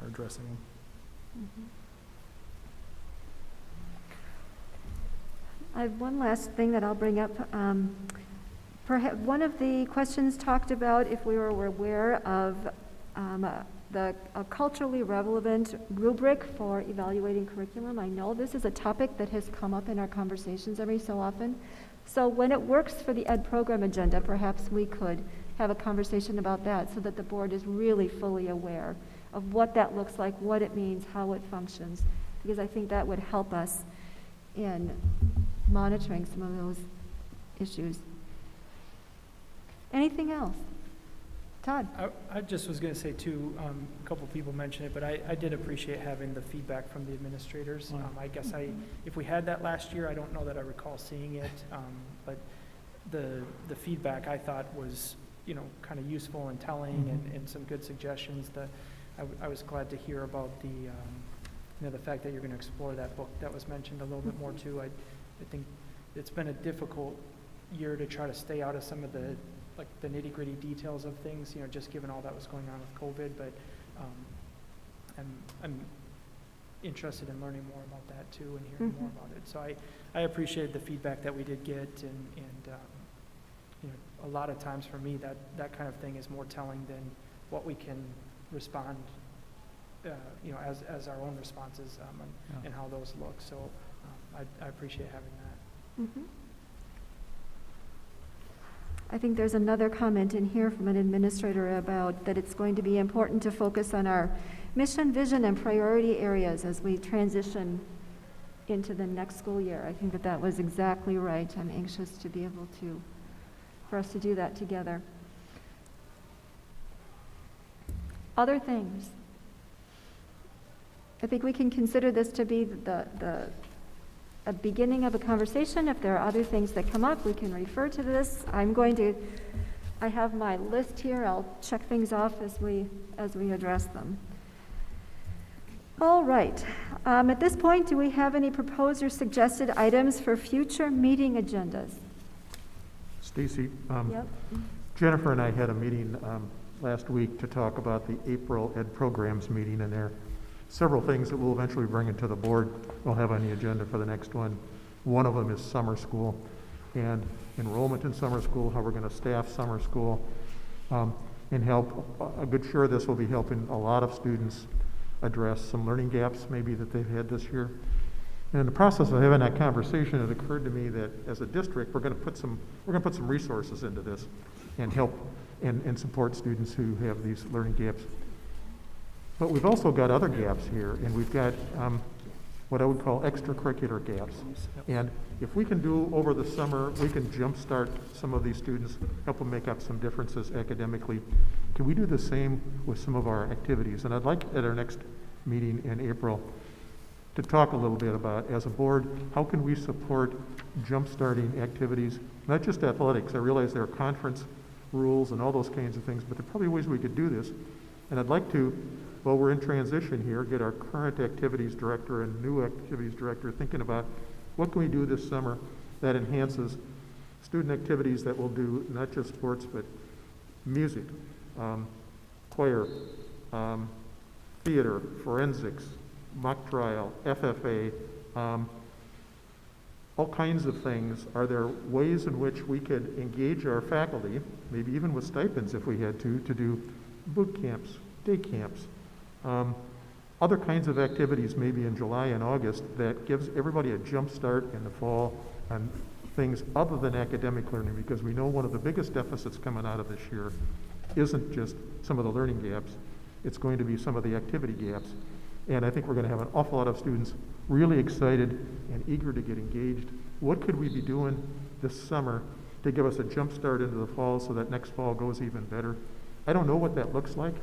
are addressing them. I have one last thing that I'll bring up. Perhaps one of the questions talked about if we were aware of a culturally relevant rubric for evaluating curriculum. I know this is a topic that has come up in our conversations every so often. So when it works for the ed program agenda, perhaps we could have a conversation about that so that the board is really fully aware of what that looks like, what it means, how it functions, because I think that would help us in monitoring some of those issues. Anything else? Todd? I just was going to say too, a couple people mentioned it, but I did appreciate having the feedback from the administrators. I guess if we had that last year, I don't know that I recall seeing it, but the feedback I thought was, you know, kind of useful and telling, and some good suggestions. I was glad to hear about the fact that you're going to explore that book that was mentioned a little bit more too. I think it's been a difficult year to try to stay out of some of the nitty-gritty details of things, you know, just given all that was going on with COVID, but I'm interested in learning more about that too and hearing more about it. So I appreciated the feedback that we did get, and you know, a lot of times for me that kind of thing is more telling than what we can respond, you know, as our own responses and how those look. So I appreciate having that. I think there's another comment in here from an administrator about that it's going to be important to focus on our mission, vision, and priority areas as we transition into the next school year. I think that was exactly right. I'm anxious to be able for us to do that together. Other things. I think we can consider this to be a beginning of a conversation. If there are other things that come up, we can refer to this. I have my list here. I'll check things off as we address them. All right. At this point, do we have any proposed or suggested items for future meeting agendas? Stacy, Yep. Jennifer and I had a meeting last week to talk about the April Ed Programs meeting, and there are several things that we'll eventually bring into the board. We'll have on the agenda for the next one. One of them is summer school and enrollment in summer school, how we're going to staff summer school, and help. A good share of this will be helping a lot of students address some learning gaps maybe that they've had this year. And in the process of having that conversation, it occurred to me that as a district, we're going to put some resources into this and help and support students who have these learning gaps. But we've also got other gaps here, and we've got what I would call extracurricular gaps. And if we can do over the summer, we can jumpstart some of these students, help them make up some differences academically. Can we do the same with some of our activities? And I'd like at our next meeting in April to talk a little bit about, as a board, how can we support jumpstarting activities, not just athletics. I realize there are conference rules and all those kinds of things, but there are probably ways we could do this. And I'd like to, while we're in transition here, get our current activities director and new activities director thinking about what can we do this summer that enhances student activities that will do not just sports, but music, choir, theater, forensics, mock trial, FFA, all kinds of things. Are there ways in which we could engage our faculty, maybe even with stipends if we had to do boot camps, day camps, other kinds of activities maybe in July and August that gives everybody a jump start in the fall on things other than academic learning, because we know one of the biggest deficits coming out of this year isn't just some of the learning gaps, it's going to be some of the activity gaps. And I think we're going to have an awful lot of students really excited and eager to get engaged. What could we be doing this summer to give us a jump start into the fall so that next fall goes even better? I don't know what that looks like.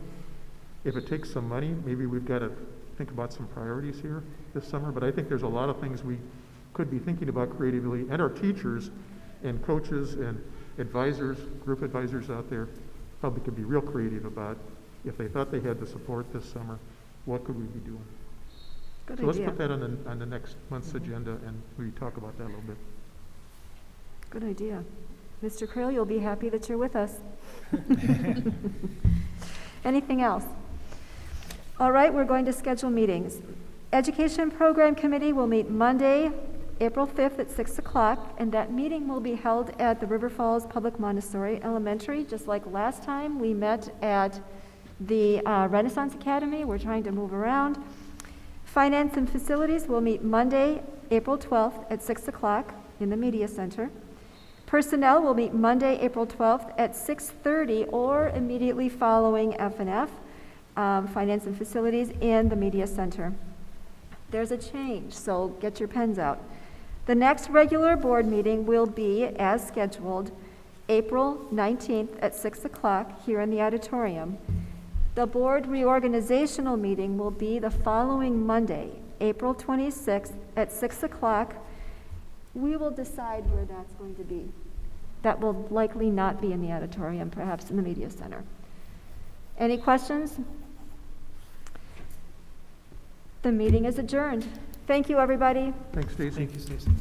If it takes some money, maybe we've got to think about some priorities here this summer, but I think there's a lot of things we could be thinking about creatively, and our teachers and coaches and advisors, group advisors out there, probably could be real creative about if they thought they had the support this summer, what could we be doing? Good So let's idea. put that on the next month's agenda, and we talk about that a little bit. Good idea. Mr. Creel, you'll be happy that you're with us. Anything else? All right, we're going to schedule meetings. Education Program Committee will meet Monday, April 5th at 6 o'clock, and that meeting will be held at the River Falls Public Montessori Elementary. Just like last time, we met at the Renaissance Academy. We're trying to move around. Finance and Facilities will meet Monday, April 12th at 6 o'clock in the Media Center. Personnel will meet Monday, April 12th at 6:30 or immediately following F&F, Finance and Facilities, in the Media Center. There's a change, so get your pens out. The next regular board meeting will be, as scheduled, April 19th at 6 o'clock here in the auditorium. The board reorganizational meeting will be the following Monday, April 26th at 6 o'clock. We will decide where that's going to be. That will likely not be in the auditorium, perhaps in the Media Center. Any questions? The meeting is adjourned. Thank you, everybody. Thanks, Stacy. Thank you, Stacy.